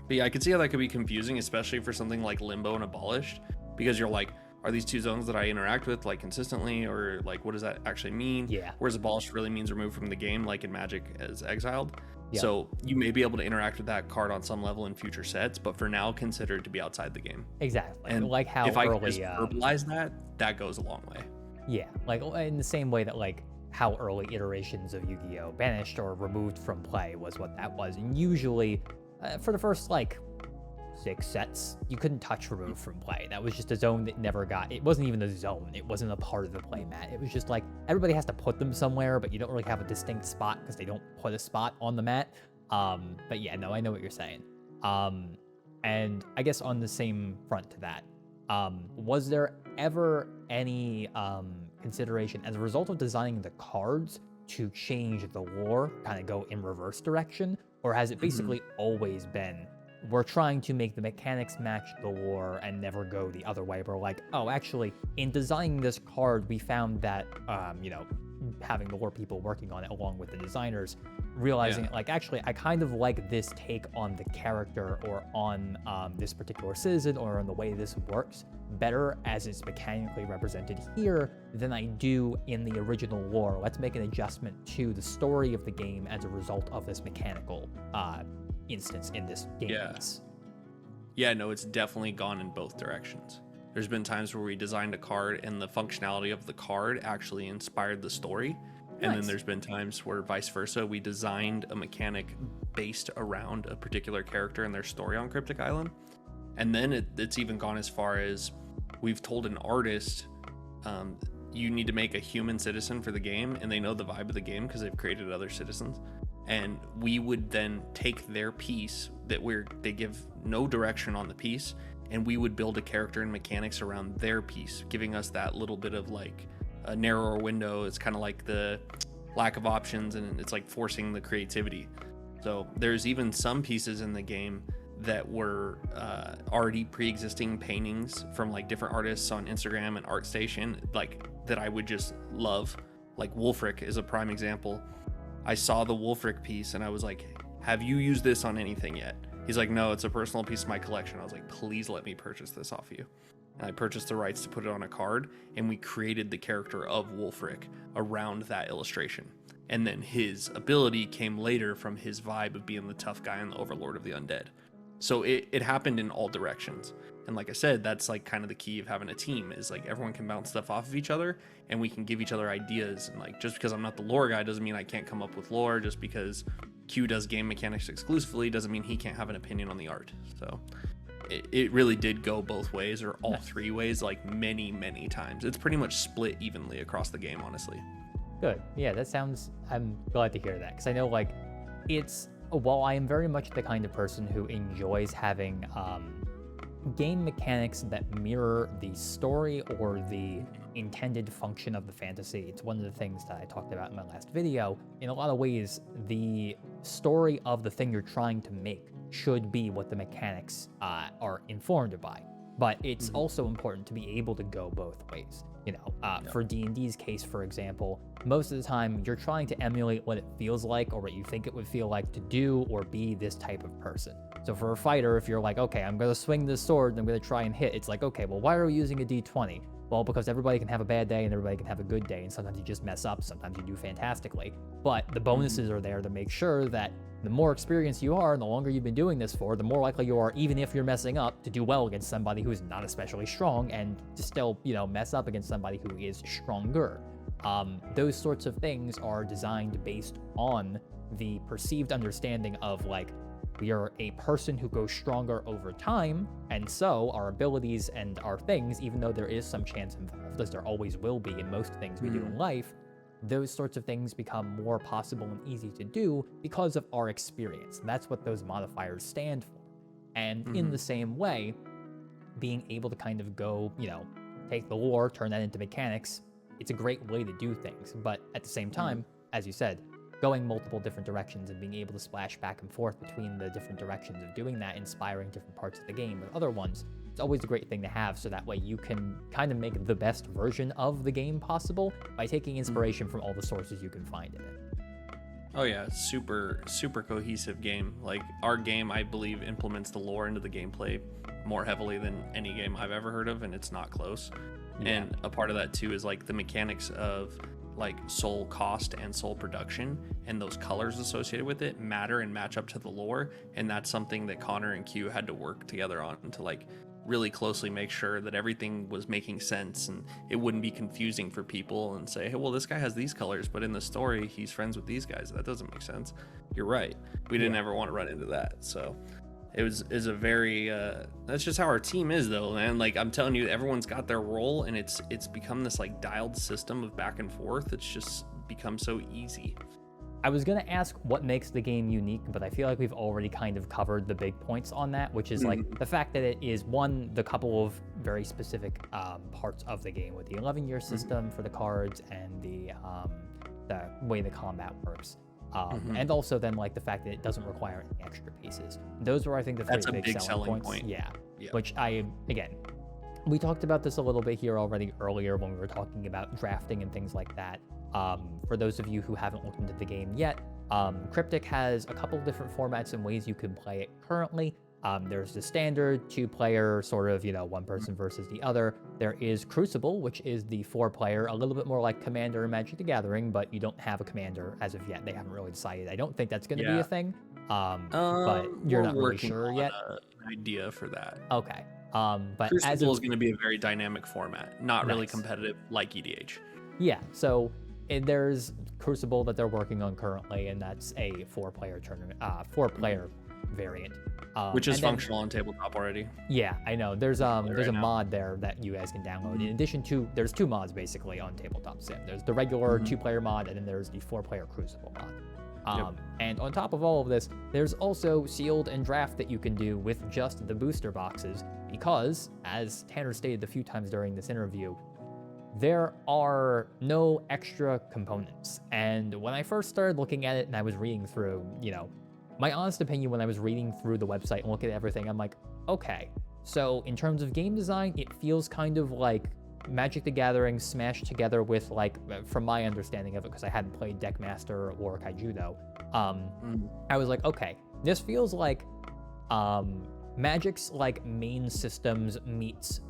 But yeah, I could see how that could be confusing, especially for something like Limbo and Abolished, because you're like, are these two zones that I interact with like consistently, or like what does that actually mean? Whereas Abolished really means removed from the game, like in Magic as exiled. So you may be able to interact with that card on some level in future sets, but for now consider it to be outside the game. Exactly. And like how if I early could just verbalize that goes a long way. Yeah, like in the same way that like how early iterations of Yu-Gi-Oh! Banished or removed from play was what that was. And usually for the first like 6 sets, you couldn't touch remove from play. That was just a zone that never got, it wasn't even a zone. It wasn't a part of the play mat. It was just like, everybody has to put them somewhere, but you don't really have a distinct spot because they don't put a spot on the mat. But yeah, no, I know what you're saying. And I guess on the same front to that, was there ever any consideration as a result of designing the cards to change the lore, kind of go in reverse direction? Or has it basically always been, we're trying to make the mechanics match the lore and never go the other way? We're like, oh, actually, in designing this card, we found that, you know, having the lore people working on it along with the designers, realizing like, actually, I kind of like this take on the character or on this particular citizen or on the way this works better as it's mechanically represented here than I do in the original lore. Let's make an adjustment to the story of the game as a result of this mechanical instance in this game piece. Yeah, no, it's definitely gone in both directions. There's been times where we designed a card and the functionality of the card actually inspired the story. And then there's been times where vice versa, we designed a mechanic based around a particular character and their story on Cryptic Island. And then it's even gone as far as we've told an artist, you need to make a human citizen for the game, and they know the vibe of the game because they've created other citizens. And we would then take their piece they give no direction on the piece, and we would build a character and mechanics around their piece, giving us that little bit of like a narrower window. It's kind of like the lack of options, and it's like forcing the creativity. So there's even some pieces in the game that were already pre-existing paintings from like different artists on Instagram and ArtStation, like that I would just love. Like Wolfric is a prime example. I saw the Wolfric piece and I was like, have you used this on anything yet? He's like, no, it's a personal piece of my collection. I was like, please let me purchase this off you. And I purchased the rights to put it on a card, and we created the character of Wolfric around that illustration. And then his ability came later from his vibe of being the tough guy and the overlord of the undead. So it happened in all directions. And like I said, that's like kind of the key of having a team, is like everyone can bounce stuff off of each other and we can give each other ideas. And like, just because I'm not the lore guy doesn't mean I can't come up with lore. Just because Q does game mechanics exclusively doesn't mean he can't have an opinion on the art. So it really did go both ways, or all three ways, like many, many times. It's pretty much split evenly across the game, honestly. Good. Yeah, that sounds, I'm glad to hear that, because I know like it's while I am very much the kind of person who enjoys having game mechanics that mirror the story or the intended function of the fantasy, it's one of the things that I talked about in my last video. In a lot of ways, the story of the thing you're trying to make should be what the mechanics are informed by. But it's also important to be able to go both ways. For D&D's case, for example, most of the time you're trying to emulate what it feels like or what you think it would feel like to do or be this type of person. So for a fighter, if you're like, okay, I'm going to swing this sword and I'm going to try and hit, it's like, okay, well, why are we using a D20? Well, because everybody can have a bad day and everybody can have a good day, and sometimes you just mess up, sometimes you do fantastically. But the bonuses are there to make sure that the more experienced you are and the longer you've been doing this for, the more likely you are, even if you're messing up, to do well against somebody who's not especially strong and to still, mess up against somebody who is stronger. Those sorts of things are designed based on the perceived understanding of, like, we are a person who goes stronger over time, and so our abilities and our things, even though there is some chance involved, as there always will be in most things we do in life, those sorts of things become more possible and easy to do because of our experience. That's what those modifiers stand for. And in the same way, being able to kind of go, take the lore, turn that into mechanics, it's a great way to do things. But at the same time, as you said, going multiple different directions and being able to splash back and forth between the different directions of doing that, inspiring different parts of the game with other ones, it's always a great thing to have, so that way you can kind of make the best version of the game possible by taking inspiration from all the sources you can find in it. Oh yeah, super cohesive game. Like, our game, I believe, implements the lore into the gameplay more heavily than any game I've ever heard of, and it's not close. And a part of that too is like the mechanics of like soul cost and soul production, and those colors associated with it matter and match up to the lore. And that's something that Connor and Q had to work together on to like really closely make sure that everything was making sense and it wouldn't be confusing for people and say, hey, well, this guy has these colors, but in the story he's friends with these guys. That doesn't make sense. You're right. We didn't ever want to run into that. So is a very that's just how our team is, though, man. Like, I'm telling you, everyone's got their role, and it's become this like dialed system of back and forth. It's just become so easy. I was going to ask what makes the game unique, but I feel like we've already kind of covered the big points on that, which is like the fact that it is, one, the couple of very specific parts of the game with the 11-year system for the cards and the way the combat works. And also then like the fact that it doesn't require any extra pieces. Those were, I think, the three big selling points. Point. Yeah. Which we talked about this a little bit here already earlier when we were talking about drafting and things like that. For those of you who haven't looked into the game yet, Kryptik has a couple different formats and ways you can play it currently. There's the standard 2-player sort of, one person versus the other. There is Crucible, which is the 4-player, a little bit more like Commander and Magic the Gathering, but you don't have a commander as of yet. They haven't really decided. I don't think that's going to be a thing, but you're not really sure yet. An idea for that. Okay. But Crucible is going to be a very dynamic format, not really competitive like EDH. Yeah, so there's Crucible that they're working on currently, and that's a 4-player tournament, 4-player variant. Which is functional on tabletop already. Yeah, I know. There's a mod there that you guys can download. In addition to, there's 2 mods basically on Tabletop Sim. There's the regular 2-player mod, and then there's the 4-player Crucible mod. And on top of all of this, there's also sealed and draft that you can do with just the booster boxes, because, as Tanner stated a few times during this interview, there are no extra components. And when I first started looking at it and I was reading through, my honest opinion when I was reading through the website and looking at everything, I'm like, okay, so in terms of game design, it feels kind of like Magic the Gathering smashed together with, like, from my understanding of it, because I hadn't played Deckmaster or Kaijudo, I was like, okay, this feels like Magic's like main systems meets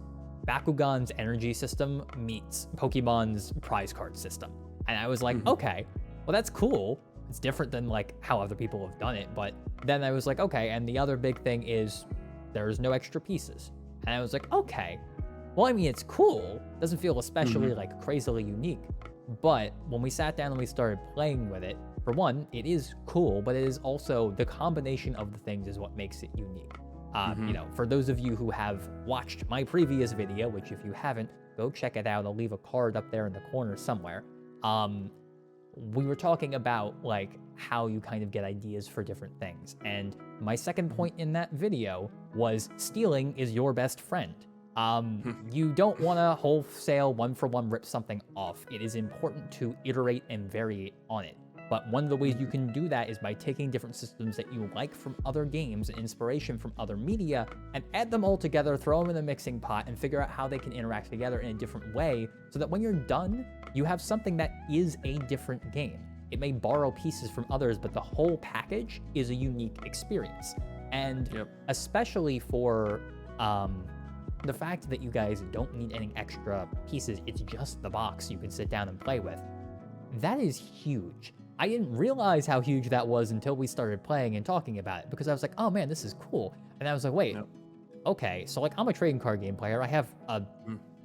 Bakugan's energy system meets Pokemon's prize card system. And I was like, okay, well, that's cool. It's different than like how other people have done it. But then I was like, okay, and the other big thing is there's no extra pieces. And I was like, okay, well, I mean, it's cool. It doesn't feel especially like crazily unique. But when we sat down and we started playing with it, for one, it is cool, but it is also the combination of the things is what makes it unique. For those of you who have watched my previous video, which if you haven't, go check it out. I'll leave a card up there in the corner somewhere. we were talking about like how you kind of get ideas for different things. And my second point in that video was stealing is your best friend. You don't want to wholesale one-for-one rip something off. It is important to iterate and vary on it. But one of the ways you can do that is by taking different systems that you like from other games and inspiration from other media and add them all together, throw them in a mixing pot, and figure out how they can interact together in a different way so that when you're done, you have something that is a different game. It may borrow pieces from others, but the whole package is a unique experience. And especially for the fact that you guys don't need any extra pieces, it's just the box you can sit down and play with. That is huge. I didn't realize how huge that was until we started playing and talking about it, because I was like, oh man, this is cool. And I was like, wait, okay, so like I'm a trading card game player. I have a,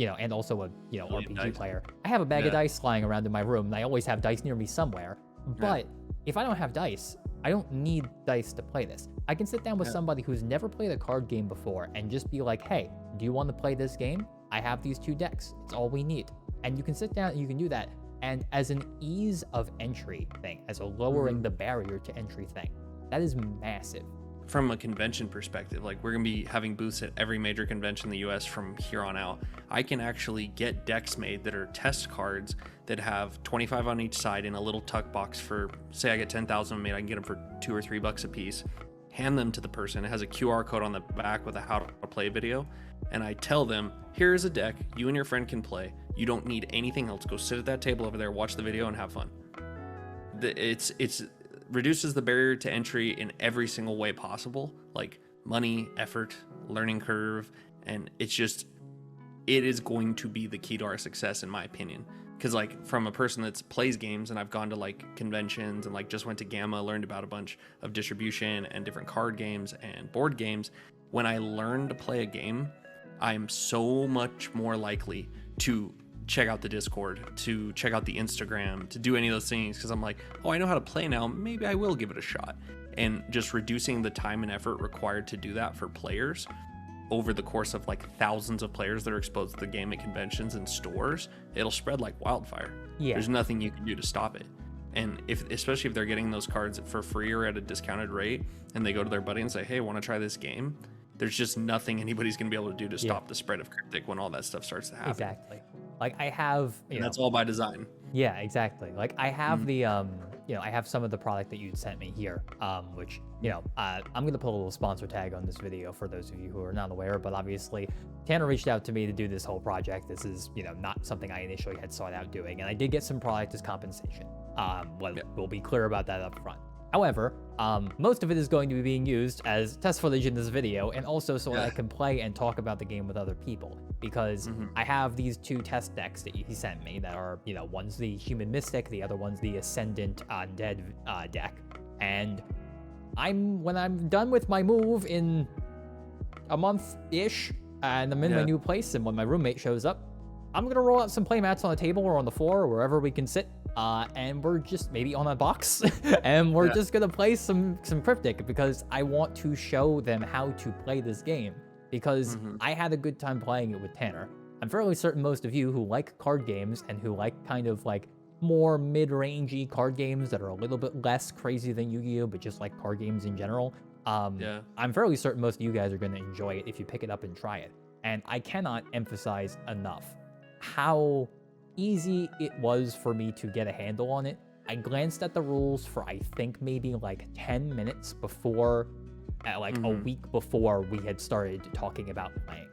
and also a, RPG player. I have a bag of dice lying around in my room, and I always have dice near me somewhere. But if I don't have dice, I don't need dice to play this. I can sit down with somebody who's never played a card game before and just be like, hey, do you want to play this game? I have these 2 decks. It's all we need. And you can sit down and you can do that. And as an ease of entry thing, as a lowering the barrier to entry thing, that is massive. From a convention perspective, like we're gonna be having booths at every major convention in the US from here on out. I can actually get decks made that are test cards that have 25 on each side in a little tuck box for, say I get 10,000 made, I can get them for $2 or $3 a piece, hand them to the person. It has a QR code on the back with a how to play video. And I tell them, here's a deck you and your friend can play. You don't need anything else. Go sit at that table over there, watch the video, and have fun. It's reduces the barrier to entry in every single way possible, like money, effort, learning curve, and it is going to be the key to our success, in my opinion. Because like from a person that plays games, and I've gone to like conventions and like just went to Gamma, learned about a bunch of distribution and different card games and board games. When I learn to play a game, I'm so much more likely to check out the Discord, to check out the Instagram, to do any of those things, because I'm like, oh, I know how to play now, maybe I will give it a shot. And just reducing the time and effort required to do that for players over the course of like thousands of players that are exposed to the game at conventions and stores, it'll spread like wildfire. There's nothing you can do to stop it. And especially if they're getting those cards for free or at a discounted rate, and they go to their buddy and say, hey, want to try this game? There's just nothing anybody's going to be able to do to stop the spread of Kryptik when all that stuff starts to happen. Exactly. Like I have, that's all by design. Yeah, exactly. Like I have the, I have some of the product that you'd sent me here, which, I'm going to put a little sponsor tag on this video for those of you who are not aware, but obviously Tanner reached out to me to do this whole project. This is, not something I initially had sought out doing, and I did get some product as compensation. We'll be clear about that up front. However, most of it is going to be being used as test footage in this video, and also so that I can play and talk about the game with other people, because I have these 2 test decks that he sent me that are, one's the Human Mystic, the other one's the Ascendant Undead deck, and when I'm done with my move in a month-ish, and I'm in my new place, and when my roommate shows up, I'm gonna roll out some playmats on the table or on the floor or wherever we can sit, and we're just maybe on a box, and we're just gonna play some Kryptik, because I want to show them how to play this game, because I had a good time playing it with Tanner. I'm fairly certain most of you who like card games and who like kind of like more mid-rangey card games that are a little bit less crazy than Yu-Gi-Oh, but just like card games in general, I'm fairly certain most of you guys are gonna enjoy it if you pick it up and try it. And I cannot emphasize enough how easy it was for me to get a handle on it. I glanced at the rules for I think maybe like 10 minutes before, a week before we had started talking about playing.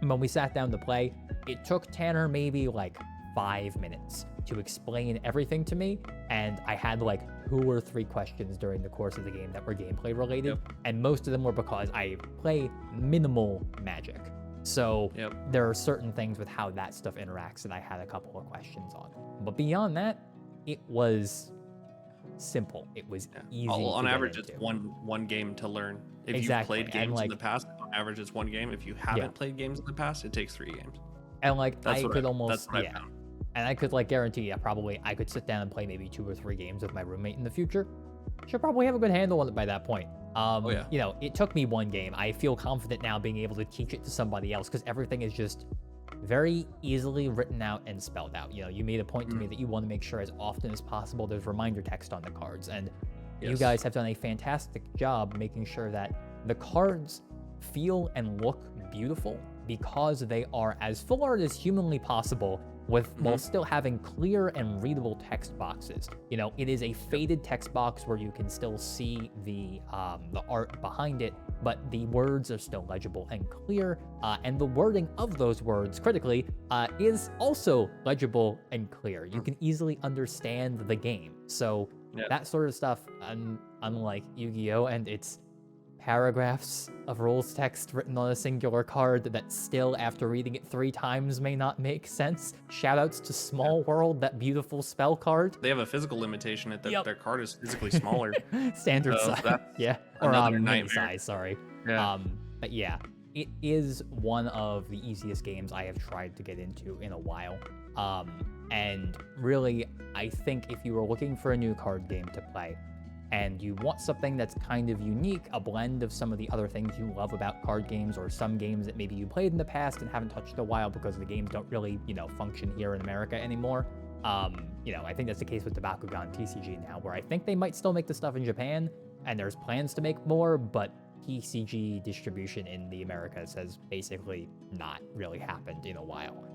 When we sat down to play, it took Tanner maybe like 5 minutes to explain everything to me, and I had like 2 or 3 questions during the course of the game that were gameplay related, and most of them were because I play minimal Magic. So there are certain things with how that stuff interacts that I had a couple of questions on. But beyond that, it was simple. It was easy. On average, it's one game to learn. If you've played games in the past, on average, it's 1 game. If you haven't played games in the past, it takes 3 games. And like that's I could almost, that's what I found. And I could like guarantee, I could sit down and play maybe 2 or 3 games with my roommate in the future. Should probably have a good handle on it by that point. It took me 1 game. I feel confident now being able to teach it to somebody else, because everything is just very easily written out and spelled out. You know, you made a point to me that you want to make sure as often as possible there's reminder text on the cards, and you guys have done a fantastic job making sure that the cards feel and look beautiful because they are as full art as humanly possible while still having clear and readable text boxes. You know, it is a faded text box where you can still see the art behind it, but the words are still legible and clear, and the wording of those words, critically, is also legible and clear. You can easily understand the game. So that sort of stuff, unlike Yu-Gi-Oh! And its paragraphs of rules text written on a singular card that still, after reading it 3 times, may not make sense. Shoutouts to Small World, that beautiful spell card. They have a physical limitation that their card is physically smaller. Standard size. Yeah. Or mini size, sorry. Yeah. But yeah, it is one of the easiest games I have tried to get into in a while. And really, I think if you were looking for a new card game to play, and you want something that's kind of unique, a blend of some of the other things you love about card games, or some games that maybe you played in the past and haven't touched in a while because the games don't really, function here in America anymore. I think that's the case with Bakugan TCG now, where I think they might still make the stuff in Japan, and there's plans to make more, but TCG distribution in the Americas has basically not really happened in a while.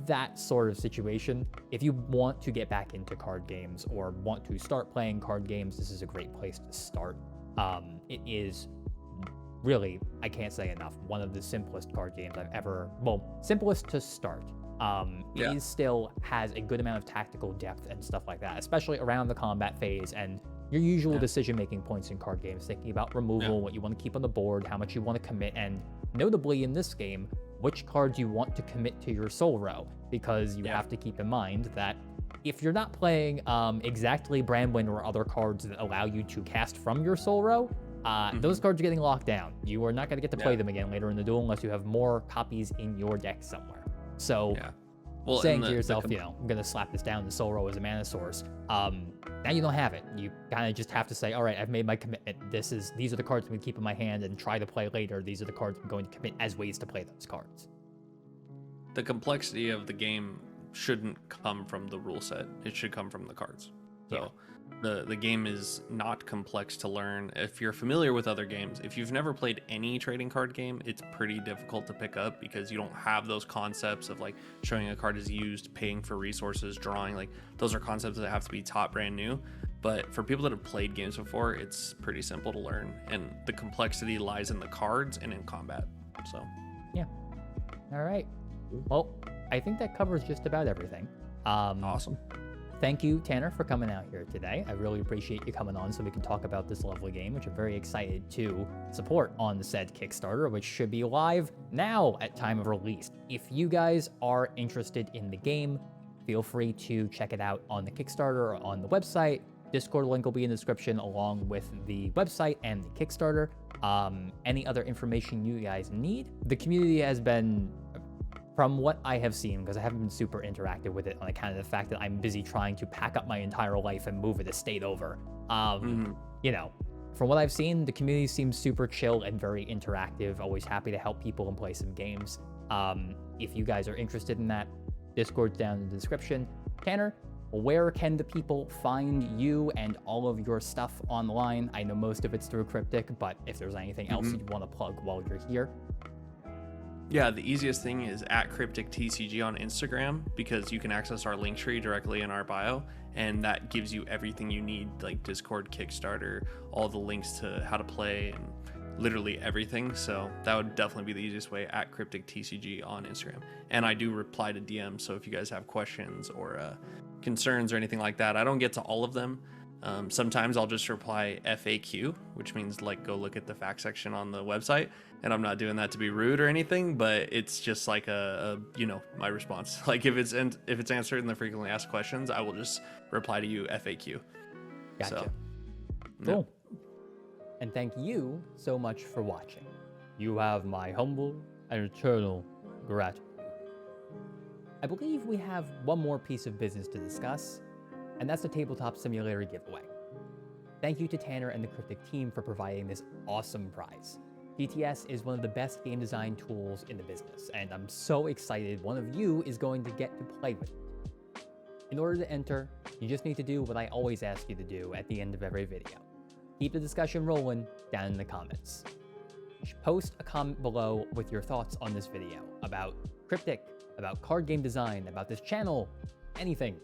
That sort of situation, if you want to get back into card games or want to start playing card games, this is a great place to start. It is really, I can't say enough, one of the simplest card games I've ever, simplest to start. It still has a good amount of tactical depth and stuff like that, especially around the combat phase and your usual decision-making points in card games, thinking about removal, what you want to keep on the board, how much you want to commit, and notably in this game, which cards you want to commit to your soul row, because you have to keep in mind that if you're not playing exactly Brandwin or other cards that allow you to cast from your soul row, those cards are getting locked down. You are not going to get to play them again later in the duel unless you have more copies in your deck somewhere. So saying to yourself, I'm going to slap this down, the soul row is a mana source. Now you don't have it. You kind of just have to say, all right, I've made my commitment. These are the cards I'm going to keep in my hand and try to play later. These are the cards I'm going to commit as ways to play those cards. The complexity of the game shouldn't come from the rule set. It should come from the cards. So the game is not complex to learn. If you're familiar with other games, if you've never played any trading card game, it's pretty difficult to pick up because you don't have those concepts of like showing a card is used, paying for resources, drawing. Like those are concepts that have to be taught brand new. But for people that have played games before, it's pretty simple to learn, and the complexity lies in the cards and in combat. So all right, well, I think that covers just about everything. Awesome. Thank you, Tanner, for coming out here today. I really appreciate you coming on so we can talk about this lovely game, which I'm very excited to support on the said Kickstarter, which should be live now at time of release. If you guys are interested in the game, feel free to check it out on the Kickstarter or on the website. Discord link will be in the description along with the website and the Kickstarter. Any other information you guys need. The community has been, from what I have seen, because I haven't been super interactive with it on account of the fact that I'm busy trying to pack up my entire life and move a state over. From what I've seen, the community seems super chill and very interactive, always happy to help people and play some games. If you guys are interested in that, Discord's down in the description. Tanner, where can the people find you and all of your stuff online? I know most of it's through Kryptik, but if there's anything else you'd want to plug while you're here. Yeah, the easiest thing is at Kryptik TCG on Instagram, because you can access our link tree directly in our bio, and that gives you everything you need, like Discord, Kickstarter, all the links to how to play, and literally everything. So that would definitely be the easiest way, at Kryptik TCG on Instagram. And I do reply to DMs, so if you guys have questions or concerns or anything like that, I don't get to all of them. Sometimes I'll just reply FAQ, which means like go look at the fact section on the website, and I'm not doing that to be rude or anything, but it's just like my response. Like if it's answered in the frequently asked questions, I will just reply to you FAQ. Gotcha. So, cool. And thank you so much for watching. You have my humble and eternal gratitude. I believe we have one more piece of business to discuss, and that's the Tabletop Simulator giveaway. Thank you to Tanner and the Kryptik team for providing this awesome prize. GTS is one of the best game design tools in the business, and I'm so excited one of you is going to get to play with it. In order to enter, you just need to do what I always ask you to do at the end of every video. Keep the discussion rolling down in the comments. Post a comment below with your thoughts on this video, about Kryptik, about card game design, about this channel, anything.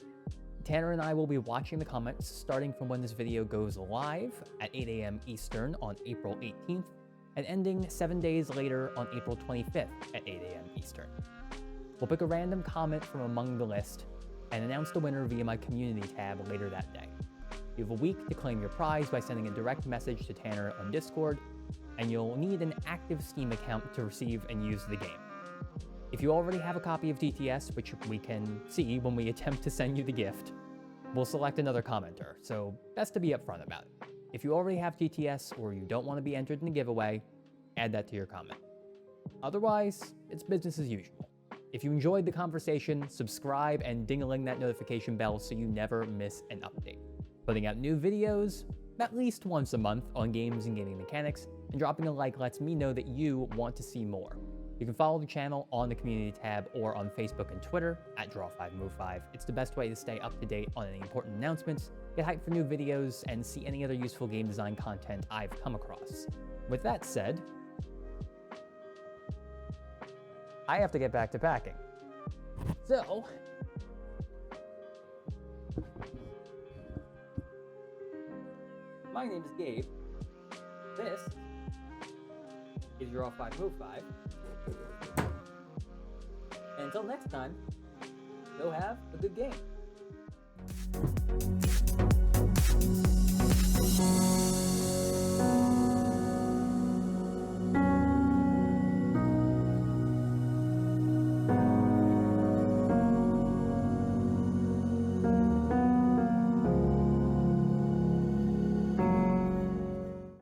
Tanner and I will be watching the comments starting from when this video goes live at 8 a.m. Eastern on April 18th, and ending 7 days later on April 25th at 8 a.m. Eastern. We'll pick a random comment from among the list and announce the winner via my community tab later that day. You have a week to claim your prize by sending a direct message to Tanner on Discord, and you'll need an active Steam account to receive and use the game. If you already have a copy of GTS, which we can see when we attempt to send you the gift, we'll select another commenter, so best to be upfront about it. If you already have GTS or you don't want to be entered in the giveaway, add that to your comment. Otherwise, it's business as usual. If you enjoyed the conversation, subscribe and ding-a-ling that notification bell so you never miss an update. Putting out new videos at least once a month on games and gaming mechanics, and dropping a like lets me know that you want to see more. You can follow the channel on the community tab or on Facebook and Twitter at Draw5Move5. It's the best way to stay up to date on any important announcements, get hyped for new videos, and see any other useful game design content I've come across. With that said, I have to get back to packing. So, my name is Gabe. This is Draw5Move5. And until next time, go have a good game.